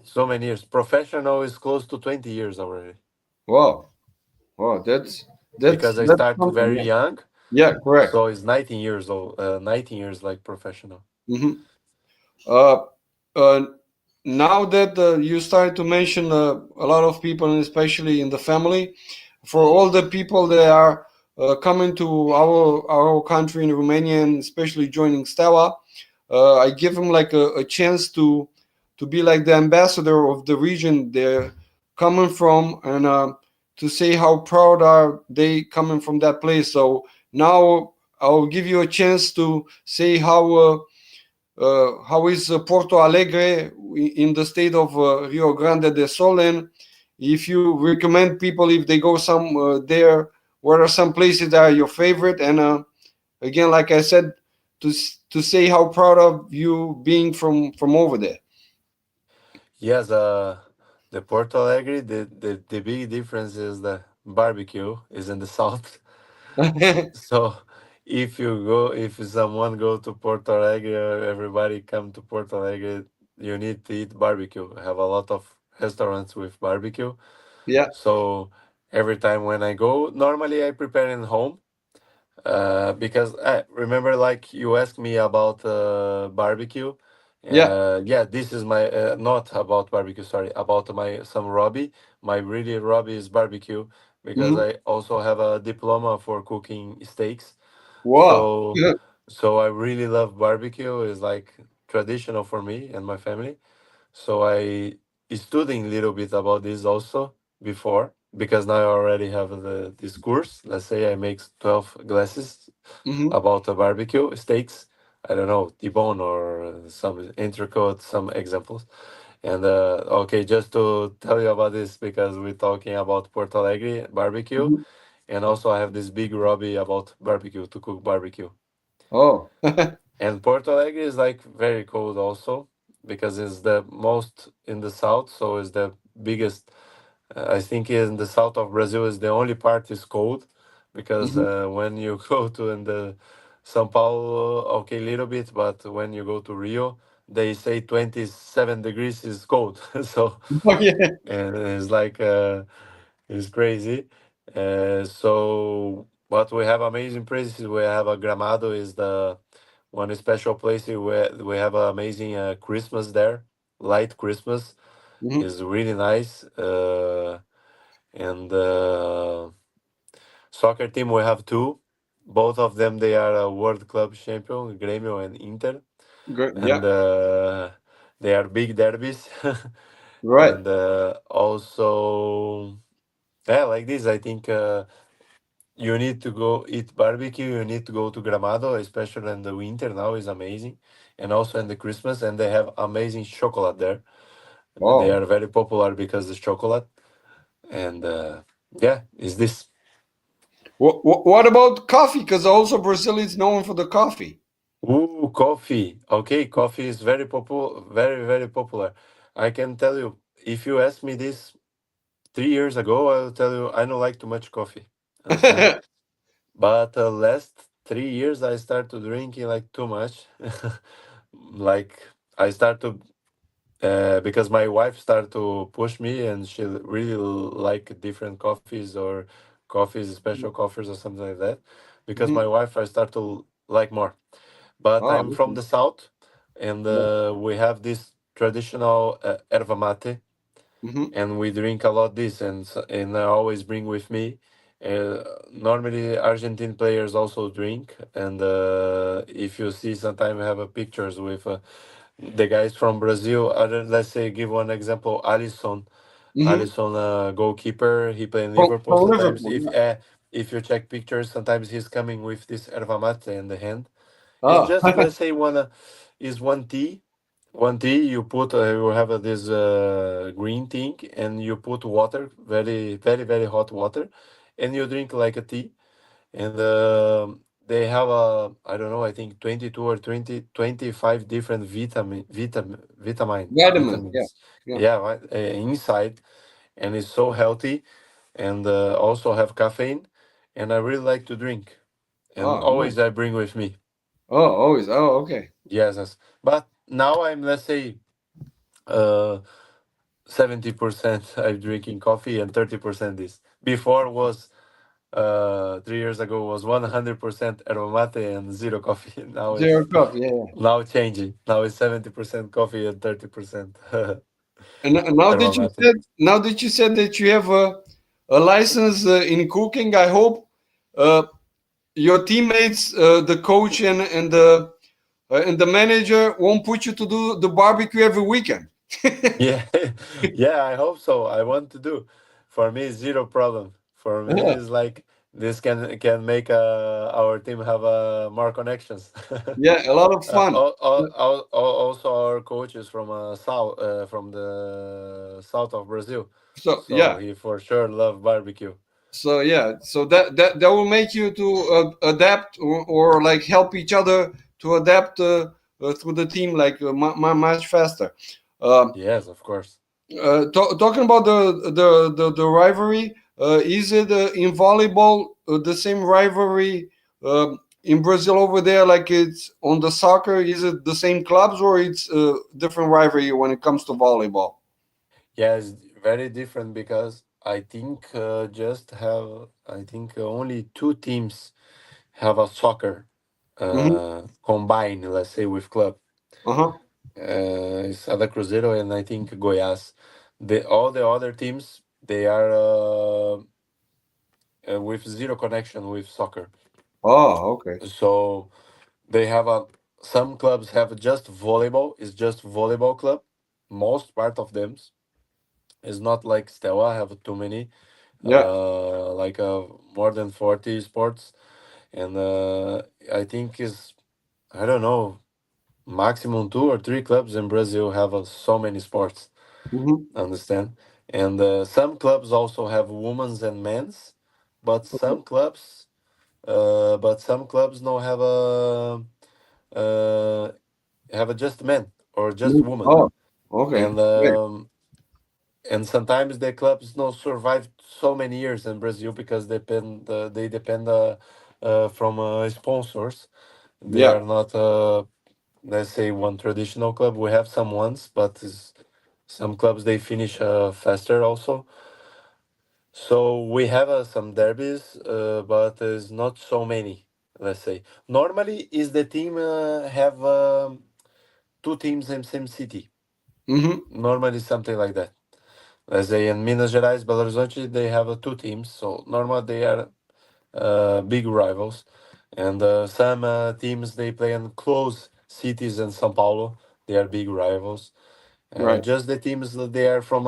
so many years. Professional is close to 20 years already Wow. Wow. because I That's start something. very Yeah. young. Yeah. Correct. So it's 19 years old, 19 years like professional. Hmm. Uh, uh, Now that you started to mention a lot of people, and especially in the family, for all the people that are coming to our country in Romania, and especially joining Steaua, I give them like a chance to be like the ambassador of the region they're coming from, and to say how proud are they coming from that place. So now I'll give you a chance to say how is Porto Alegre in the state of Rio Grande do Sul, and if you recommend people if they go some there, what are some places that are your favorite? And again, like I said, to say how proud of you being from over there. Yes, the Porto Alegre, the big difference is the barbecue is in the south. So if someone go to Porto Alegre, or everybody come to Porto Alegre, you need to eat barbecue. I have a lot of restaurants with barbecue. Yeah, So every time when I go, normally I prepare in home. Because remember, like you asked me about barbecue. yeah. Yeah, this is my not about barbecue. Sorry, about my some hobby. My really hobby is barbecue because Hmm. I also have a diploma for cooking steaks. Wow. So, Yeah. so I really love barbecue. It's like traditional for me and my family. So I studying a little bit about this also before because now I already have this course. Let's say I make 12 glasses Hmm. about a barbecue steaks. I don't know, T-bone or some entrecôte, some examples. And okay, just to tell you about this because we're talking about Porto Alegre barbecue, Hmm. and also I have this big hobby about barbecue to cook barbecue. Oh. And Porto Alegre is like very cold also because it's the most in the south, so it's the biggest. I think in the south of Brazil is the only part is cold because Hmm. when you go to in the São Paulo, okay, little bit, but when you go to Rio, they say 27 degrees is cold. So Oh, yeah. and it's like it's crazy. So but we have amazing places. We have a Gramado is the one special place where we have an amazing Christmas there. Light Christmas Hmm. is really nice. And soccer team we have two. Both of them they are a world club champion, Grêmio and Inter, Good. and Yeah. they are big derbies. Right. And also, yeah, like this. I think you need to go eat barbecue. You need to go to Gramado, especially in the winter. Now is amazing, and also in the Christmas, and they have amazing chocolate there. They Oh. are very popular because of chocolate, and yeah, is this. What about coffee? Because also Brazil is known for the coffee. Ooh, coffee. Okay, coffee is very popular, very, very popular. I can tell you, if you ask me this 3 years ago, I will tell you I don't like too much coffee. Understand? But last 3 years, I started drinking like too much. Like I start to because my wife started to push me, and she really like different coffees or coffees, special coffees or something like that. Because Mm-hmm. my wife, I start to like more. But Oh, I'm from okay. the south, and Yeah. we have this traditional erva mate, Mm-hmm. and we drink a lot this, and I always bring with me. Normally, Argentine players also drink, and if you see, sometimes we have pictures with the guys from Brazil. Other, let's say, give one example, Alisson. Mm-hmm. Alisson, goalkeeper, he play in Liverpool. From Sometimes, Liverpool. Yeah. if you check pictures, sometimes he's coming with this erva mate in the hand. It's Ah. just, let's say, one is one tea. One tea you put, you have this green thing, and you put water, very very very hot water, and you drink like a tea. And they have I don't know, I think 22 or 25 different Vitamins. Yeah. vitamins, Yeah. yeah, right, inside, and it's so healthy, and also have caffeine, and I really like to drink, and Oh, nice. always I bring with me. Oh, always. Oh, okay. Yes, yes. But now I'm, let's say, uh 70% I'm drinking coffee and 30% this. Before was 3 years ago was 100% aromate and zero coffee. Now Zero it's cup. Yeah. Yeah. now changing. Now it's 70% coffee and 30% And now that you aromate. said, that you have a license in cooking, I hope uh, your teammates, the coach and the manager won't put you to do the barbecue every weekend. Yeah, yeah, I hope so. I want to do. For me, zero problem. For me, Yeah, it's like this can make our team have more connections. yeah, a lot of fun. Also, our coach is from from the south of Brazil, So so yeah, he for sure love barbecue. so that will make you to adapt or like help each other to adapt through the team like much faster. Um, Yes, of course. Talking about the rivalry, is it in volleyball the same rivalry in Brazil over there like it's on the soccer? Is it the same clubs or it's different rivalry when it comes to volleyball? Yeah, it's very different because I think only two teams have a soccer Mm-hmm. combined, let's say, with club. Uh-huh. Sada, Cruzeiro, and I think Goiás. All the other teams, they are with zero connection with soccer. Oh, okay. So they have some clubs have just volleyball. It's just volleyball club. Most part of them is not like Steaua have too many, Yeah. like more than 40 sports, and I think is, I don't know, maximum two or three clubs in Brazil have so many sports. Mm-hmm. Understand? And some clubs also have women's and men's, but some clubs, no have a just men or just women, Oh, okay. and Great. sometimes the clubs not survive so many years in Brazil because they depend from sponsors. They Yeah. are not let's say one traditional club. We have some ones, but some clubs they finish faster also. So we have some derbies, but there's not so many. Let's say normally is the team have two teams in same city. Mm-hmm. Normally something like that. Let's say in Minas Gerais, Belo Horizonte, they have two teams. So normally they are big rivals, and some teams they play in close cities in São Paulo. They are big rivals. Right. Just the teams that they are from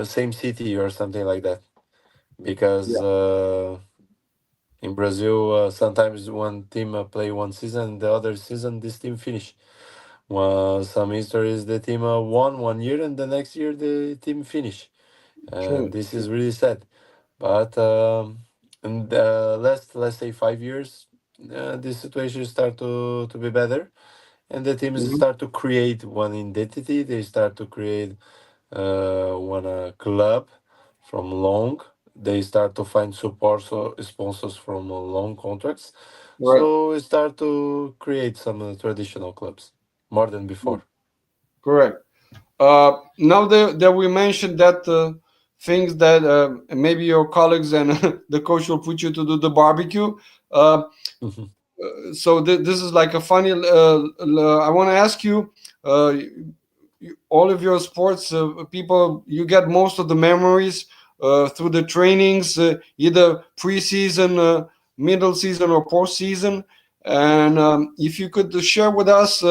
same city or something like that. Because Yeah. in Brazil, sometimes one team play one season, the other season this team finish. Some histories the team won 1 year, and the next year the team finish. True. This is really sad. But in the last, let's say, 5 years, the situation start to be better, and the teams Mm-hmm. start to create one identity. They start to create one club from long. They start to find support, so sponsors from long contracts. Right. So we start to create some traditional clubs. more than before. Correct. Now that we mentioned that things that maybe your colleagues and the coach will put you to do the barbecue. Uh, so this is like a funny. I want to ask you, all of your sports people, you get most of the memories through the trainings, either preseason, middle season, or postseason. And if you could share with us,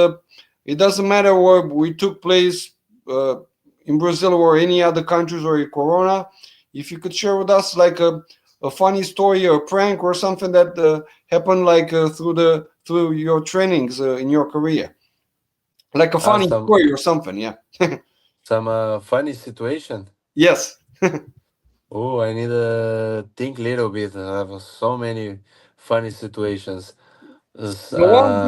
it doesn't matter where we took place uh, in Brazil or any other countries or in Corona. If you could share with us like a funny story or a prank or something that happened like through your trainings in your career, like a funny Some story or something. Yeah. funny situation. Yes. Oh, I need to think a little bit. I have so many funny situations. The one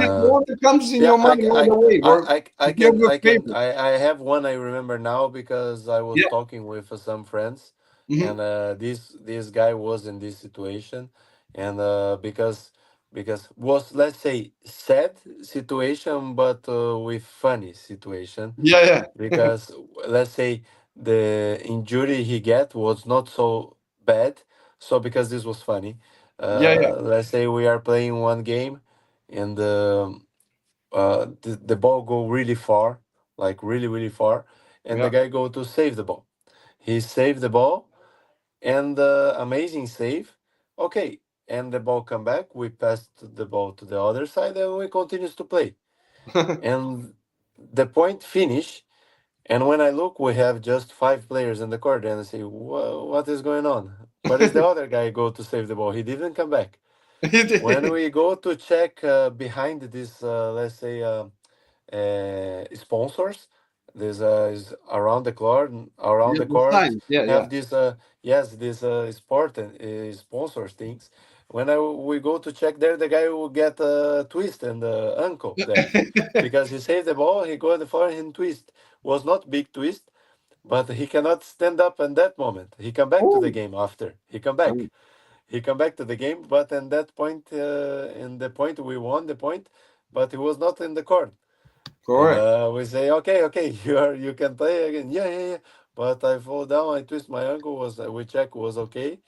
that comes in Yeah, your mind right away, or if you have a favorite. I have one I remember now because I was Yeah. talking with some friends, Hmm. and this guy was in this situation, and because was, let's say, sad situation, but with funny situation, Yeah. Yeah. because let's say the injury he get was not so bad, so because this was funny, Yeah. Yeah. let's say we are playing one game, and the ball go really far, like really really far, and the Yeah. guy go to save the ball. He saved the ball, and amazing save. Okay, and the ball come back. We passed the ball to the other side, and we continues to play. And the point finish. And when I look, we have just five players in the court, and I say, What is going on? Where is the other guy go to save the ball? He didn't come back. When we go to check behind this, let's say, sponsors. There's is around the court, Yeah. The sign. Yeah. Yeah. have this yes, this sport and sponsors things. When we go to check there, the guy will get a twist and the ankle there, because he saved the ball. He go in the floor and twist. Was not big twist, but he cannot stand up in that moment. He come back to the Oh. game after. He come back. He come back to the game, but in that point, in the point we won the point, but he was not in the court. And Correct. we say, okay, you can play again. Yeah. But I fall down, I twist my ankle. Was we check was okay,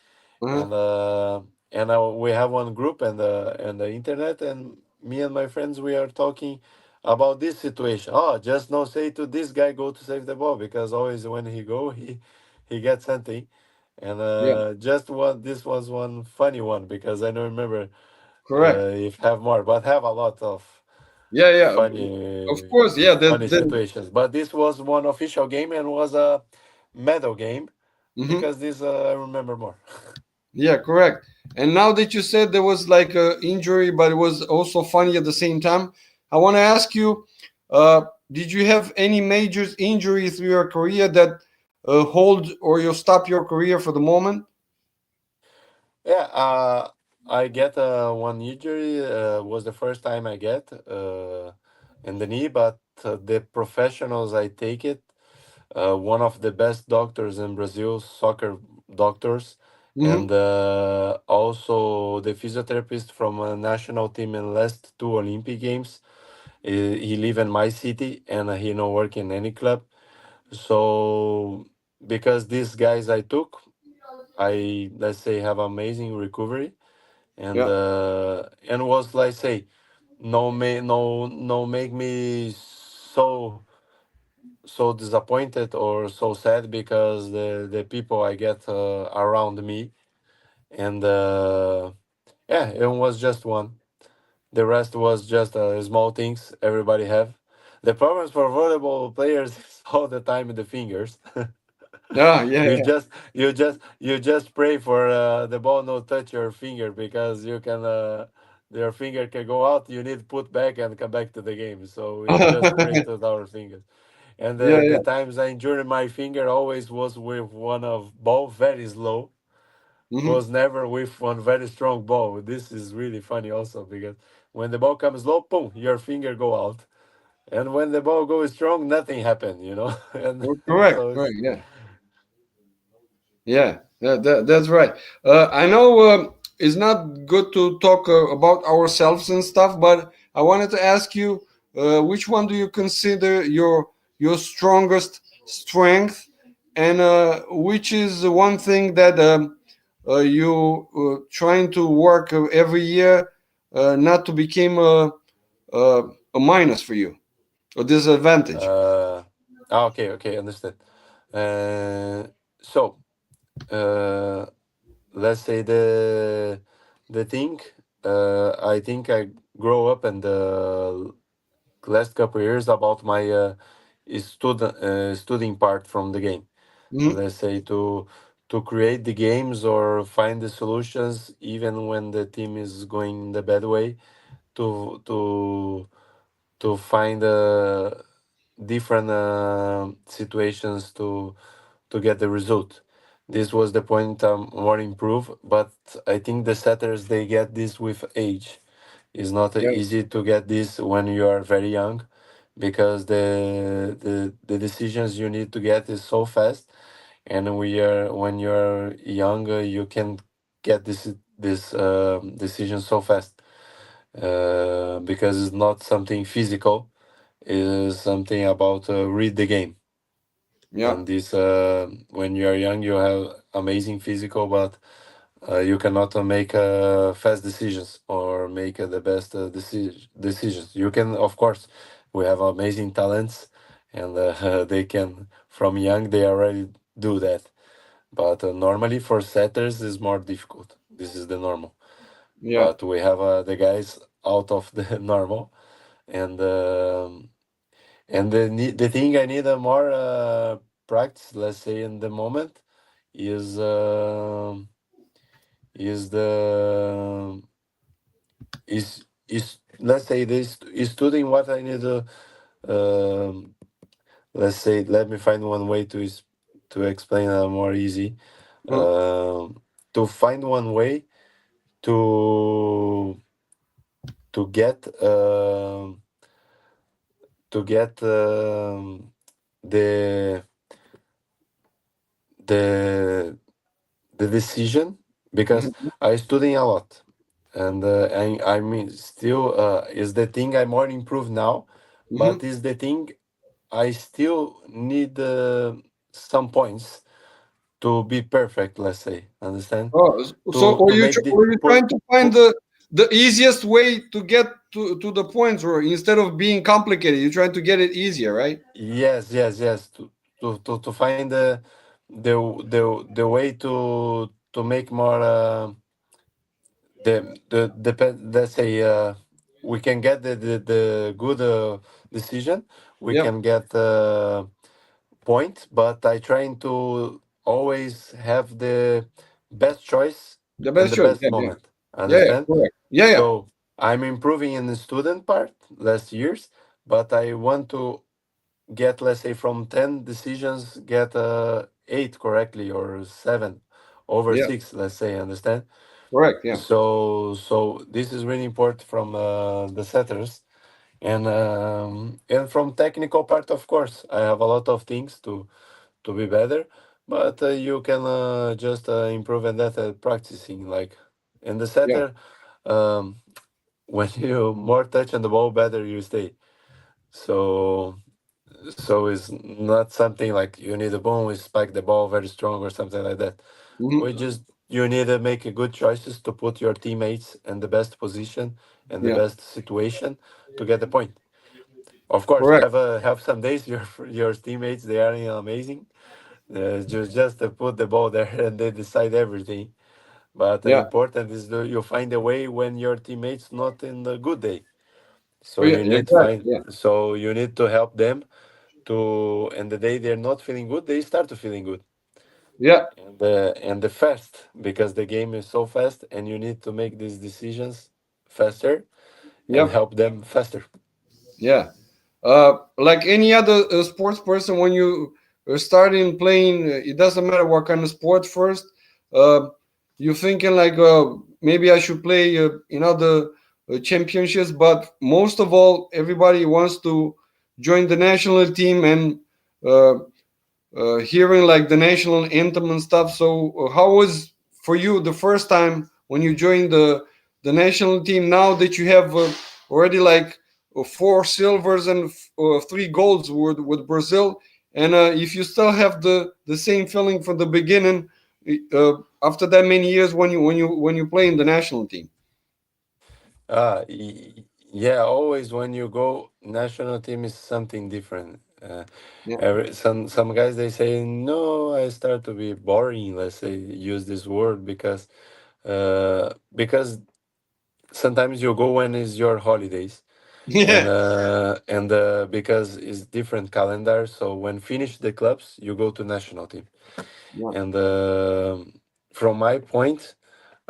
Uh-huh. and we have one group and the internet, and me and my friends we are talking about this situation. Oh, just no say to this guy go to save the ball, because always when he go he gets something, and Yeah. just one this was one funny one, because I don't remember Correct. if have more, but have a lot of Yeah. Yeah. Of funny course. Yeah. funny situations. But this was one official game and was a medal game, Mhm. because this I remember more. Yeah. Correct. And now that you said there was like a injury, but it was also funny at the same time, I want to ask you: did you have any major injury through your career that hold or you stop your career for the moment? Yeah, I get one injury. Was the first time I get in the knee, but the professionals I take it. One of the best doctors in Brazil, soccer doctors, Hmm. and also the physiotherapist from a national team in last two Olympic Games. He live in my city, and he no work in any club. So because these guys I took, I, let's say, have amazing recovery, Yeah. and was, like, say, no make me so disappointed or so sad, because the people I get around me, and yeah, it was just one. The rest was just small things everybody have. The problems for volleyball players is all the time in the fingers. Yeah. Yeah. You just pray for the ball not touch your finger, because you can your finger can go out. You need put back and come back to the game. So we just pray Yeah. to our fingers. And Yeah. the Yeah. times I injured my finger always was with one of ball very slow. Hmm. Was never with one very strong ball. This is really funny also, because when the ball comes low, boom, your finger go out. And when the ball goes strong, nothing happened, and Correct. so Correct. it's Yeah. Yeah, that's right. I know it's not good to talk about ourselves and stuff, but I wanted to ask you, which one do you consider your strongest strength, and which is the one thing that you trying to work every year not to become a minus for you, a disadvantage? Uh, okay, okay, understand. Uh, so uh, let's say the thing. I think I grow up in the last couple years about my studying part from the game. Hmm. Let's say to create the games or find the solutions even when the team is going the bad way, to find different situations to get the result. This was the point more improve, but I think the setters they get this with age. It's not Yeah, easy to get this when you are very young, because the decisions you need to get is so fast, and when you're younger you can get this decision so fast, because it's not something physical, is something about read the game. yeah, And this when you are young you have amazing physical, but you cannot make fast decisions or make the best decisions. You can, of course, we have amazing talents, and they can from young they already do that, but normally for setters is more difficult. This is the normal, yeah, but we have the guys out of the normal. And the thing I need a more practice, let's say, in the moment, is is the is let's say this is studying what I need to, um, let's say, let me find one way to explain more easy, uh, to find one way to to get to get the the the decision, because mhm, I studying a lot, and I mean still is the thing I more improve now, mhm. but is the thing I still need some points to be perfect. Let's say, understand? Oh, so To make the were you trying to find put the easiest way to get to the points, or instead of being complicated, you're trying to get it easier, right? yes, yes, yes, to find the way to make more. Let's say we can get the good decision, we Yeah, can get point, but I trying to always have the best choice the in best the choice. best Yeah, yeah, moment, yeah, yeah, understand? correct. Yeah, yeah, So I'm improving in the student part last years, but I want to get, let's say, from 10 decisions get 8 correctly, or 7 over yeah, 6, let's say, understand? correct. Yeah, So this is really important from the setters, and from technical part, of course I have a lot of things to be better, but you can just improve in that practicing, like in the yeah, setter. um, when you more touch on the ball, better you stay. So so it's not something like you need a boom, we spike the ball very strong or something like that. hmm, We just you need to make a good choices to put your teammates in the best position and the yeah, best situation to get the point. Of course, correct. have some days your teammates they are amazing. Just to put the ball there and they decide everything. But Yeah, important is you find a way when your teammates not in the good day. oh, So yeah, you need to exactly. find. Yeah, So you need to help them to, and the day they're not feeling good, they start to feeling good. yeah, And the fast, because the game is so fast and you need to make these decisions faster and yeah, help them faster. yeah. Like any other sports person, when you are starting playing, it doesn't matter what kind of sport. First, uh, you're thinking like maybe I should play in other championships, but most of all, everybody wants to join the national team and uh, hearing like the national anthem and stuff. So, how was for you the first time when you joined the national team? Now that you have already like four silvers and three golds with Brazil. And if you still have the same feeling from the beginning, after that many years when you play in the national team. Yeah, always when you go national team is something different. Yeah, Some guys they say no, I start to be boring. Let's say use this word because sometimes you go when is your holidays yeah, and because it's different calendar. So when finish the clubs, you go to national team. yeah, And from my point,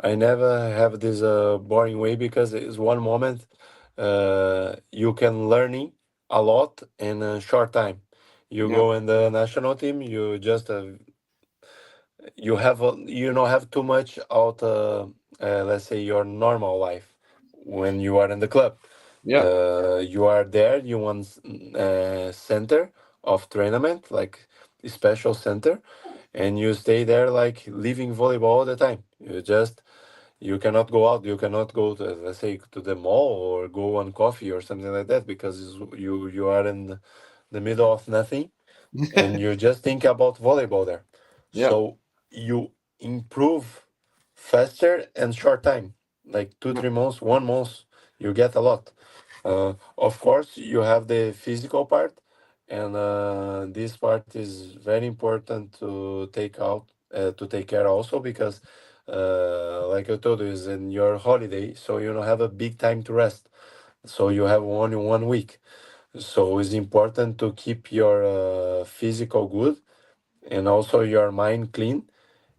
I never have this boring way because it's one moment you can learning a lot in a short time. You yeah, go in the national team, you just you have you don't have too much out let's say your normal life when you are in the club. yeah, You are there, you want center of tournament, like a special center, and you stay there like living volleyball all the time. You cannot go out, you cannot go to, let's say, to the mall or go on coffee or something like that because you are in the middle of nothing and you just think about volleyball there. yeah, So you improve faster and short time, like two, yeah, 3 months, 1 month, you get a lot. Of course, you have the physical part, and this part is very important to take out, to take care also because, like I told you, is in your holiday, so you don't have a big time to rest. So you have only 1 week. So it's important to keep your physical good and also your mind clean.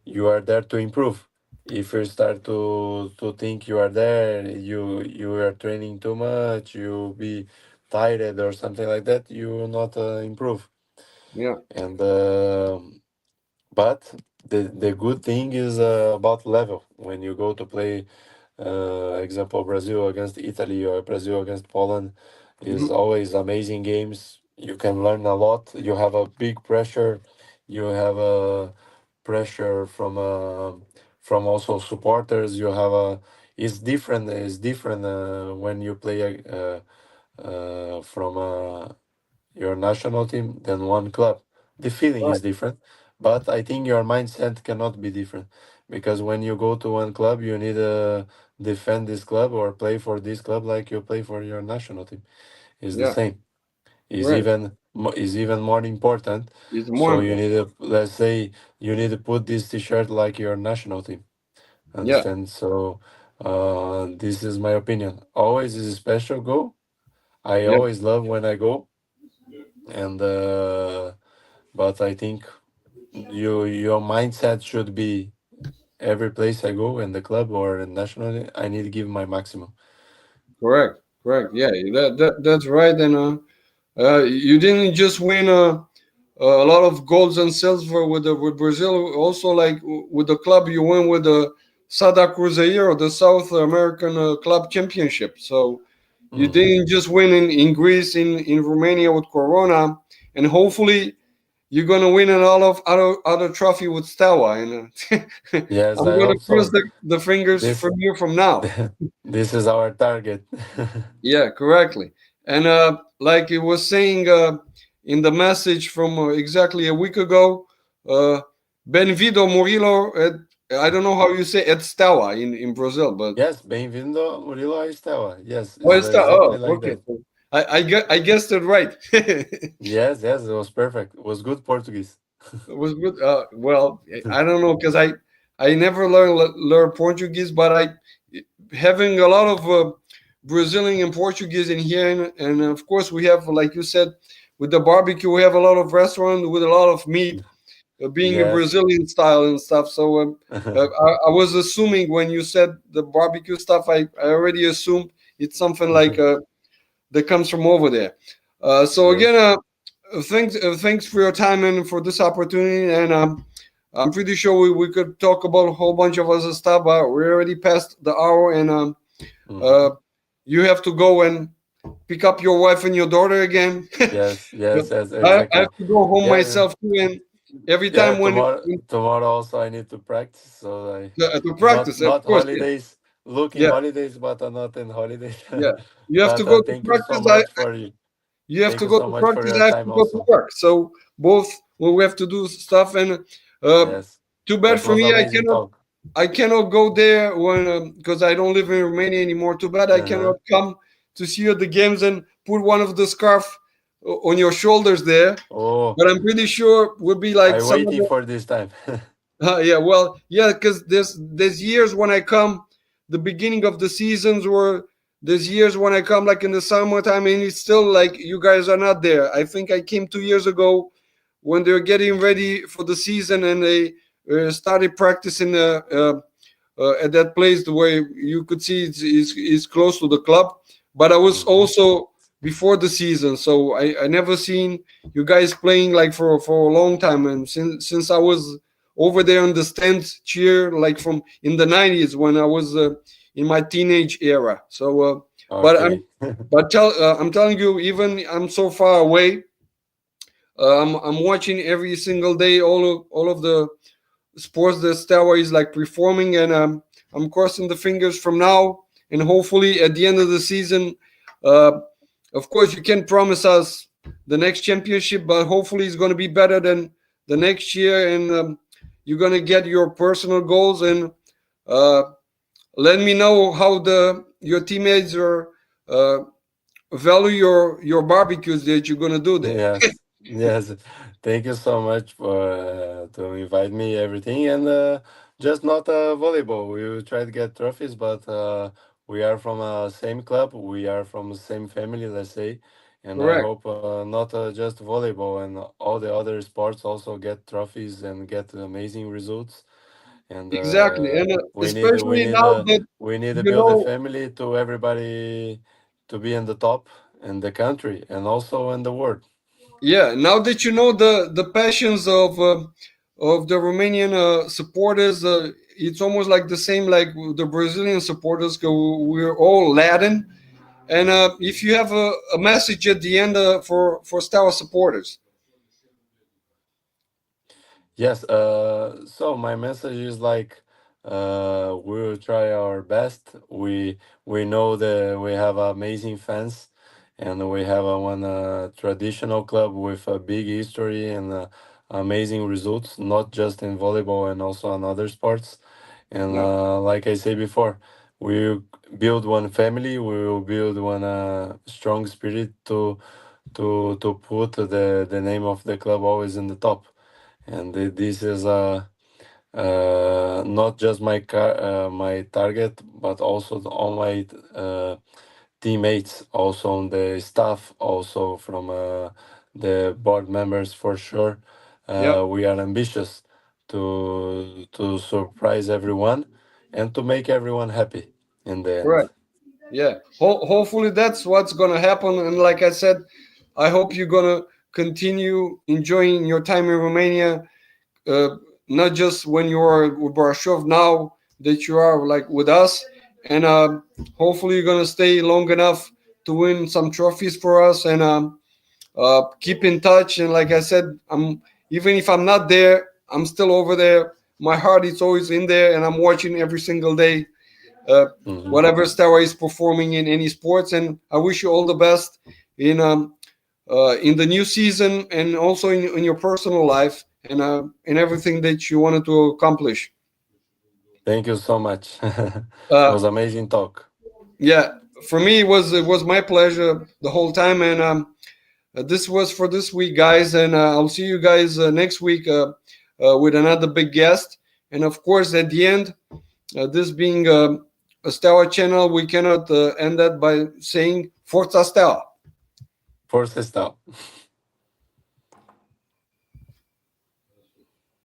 You are there to improve. If you start to think you are there, you are training too much, you be tired or something like that, you will not improve. yeah. And but the good thing is about level when you go to play example Brazil against Italy or Brazil against Poland is Mhm. always amazing games. You can learn a lot. You have a big pressure. You have a pressure from also supporters. You have a it's different. It's different when you play from your national team than one club. The feeling Right. is different, but I think your mindset cannot be different because when you go to one club, you need to defend this club or play for this club like you play for your national team. It's the Yeah. same. Right. Is even more important. It's more So you important. need to let's say you need to put this T-shirt like your national team. Yeah. Understand? So this is my opinion. Always is a special go. I Yeah. always love when I go and. But I think your mindset should be every place I go in the club or nationally, I need to give my maximum. Correct. Correct. Yeah. That's right. And you didn't just win a lot of golds and silver with Brazil. Also, like with the club, you win with the Sada Cruzeiro, the South American Club Championship. So you Hmm. didn't just win in Greece, in Romania with Corona, and hopefully you're gonna win an all of other trophy with Steaua. And Yes, I'm I gonna hope cross so. the fingers This from you from now. this is our target. Yeah, correctly. And like it was saying in the message from exactly a week ago, uh, Benvido Murilo. I don't know how you say at Steaua in Brazil, but Yes, bem-vindo, Murilo Estela. Yes, oh, it's it's Steaua. exactly Oh, like okay. that. So I guessed it right. Yes, yes, it was perfect. It was good Portuguese. It was good. Well, I don't know because I never learn Portuguese, but I having a lot of Brazilian and Portuguese in here, and of course we have, like you said, with the barbecue, we have a lot of restaurant with a lot of meat, being a Yes. Brazilian style and stuff. So I was assuming when you said the barbecue stuff, I already assumed it's something like that comes from over there. So again, Yes. thanks for your time and for this opportunity. And I'm pretty sure we could talk about a whole bunch of other stuff, but we're already past the hour, and uh, Hmm. you have to go and pick up your wife and your daughter again. Yes, But yes, yes, I exactly. have to go home Yeah, myself too, and every yeah. time Tomorrow, tomorrow also I need to practice. So I to not practice, of not course, yeah. holidays. look in Yeah, holidays, but not in holidays. yeah. You have to But go to thank you so practice. much for you. You have Thank to you go so to much for practice. your I have time to go to also. work. So both, well, we have to do stuff. And uh, Yes, too bad that for was me. amazing talk. I cannot go there when because I don't live in Romania anymore. Too bad I Uh-huh. cannot come to see you at the games and put one of the scarf on your shoulders there. Oh, But I'm pretty sure would be like I'm some of waiting the. for this time. Yeah, well, yeah, because there's years when I come, the beginning of the seasons, or there's years when I come like in the summertime, and it's still like you guys are not there. I think I came 2 years ago when they were getting ready for the season, and they started practicing at that place the way you could see it's close to the club. But I was Hmm. also before the season, so I never seen you guys playing like for a long time. And since I was over there on the stands cheer like from in the 90s when I was in my teenage era. So but I'm Okay. I'm telling you, even I'm so far away, I'm watching every single day all of the sports that Steaua is like performing, and I'm crossing the fingers from now, and hopefully at the end of the season, uh, of course you can promise us the next championship, but hopefully it's going to be better than the next year, and you're going to get your personal goals, and uh, let me know how the your teammates are uh, value your barbecues that you're going to do there. Yes, yes. Thank you so much for to invite me everything and just not volleyball. We try to get trophies, but we are from a same club. We are from the same family, let's say. And I Correct. hope not just volleyball and all the other sports also get trophies and get amazing results. And Exactly, and we especially need now that we need to you build a know. family to everybody to be in the top in the country and also in the world. Yeah, now that you know the passions of the Romanian supporters, it's almost like the same like the Brazilian supporters. 'Cause we're all Latin, and if you have a message at the end for Steaua supporters. Yes, so my message is like we will try our best. We know that we have amazing fans and we have a one traditional club with a big history and amazing results, not just in volleyball and also on other sports. And Yeah, like I say before, we build one family, we will build one strong spirit to put the name of the club always in the top. And this is not just my target, but also all my teammates, also on the staff, also from the board members for sure. yeah, We are ambitious to surprise everyone and to make everyone happy in the end. correct. Yeah, hopefully that's what's gonna happen. And like I said, I hope you're gonna continue enjoying your time in Romania, uh, not just when you are with Brashov, now that you are like with us, and hopefully you're gonna stay long enough to win some trophies for us, and keep in touch. And like I said, I'm even if I'm not there, I'm still over there. My heart is always in there, and I'm watching every single day. Uh, Mhm. Whatever Steaua is performing in any sports, and I wish you all the best in the new season, and also in your personal life, and in everything that you wanted to accomplish. Thank you so much. It Uh, was amazing talk. yeah, for me it was my pleasure the whole time, and this was for this week, guys, and I'll see you guys next week with another big guest, and of course at the end, this being a Steaua channel, we cannot end that by saying Forza Steaua. Force stop.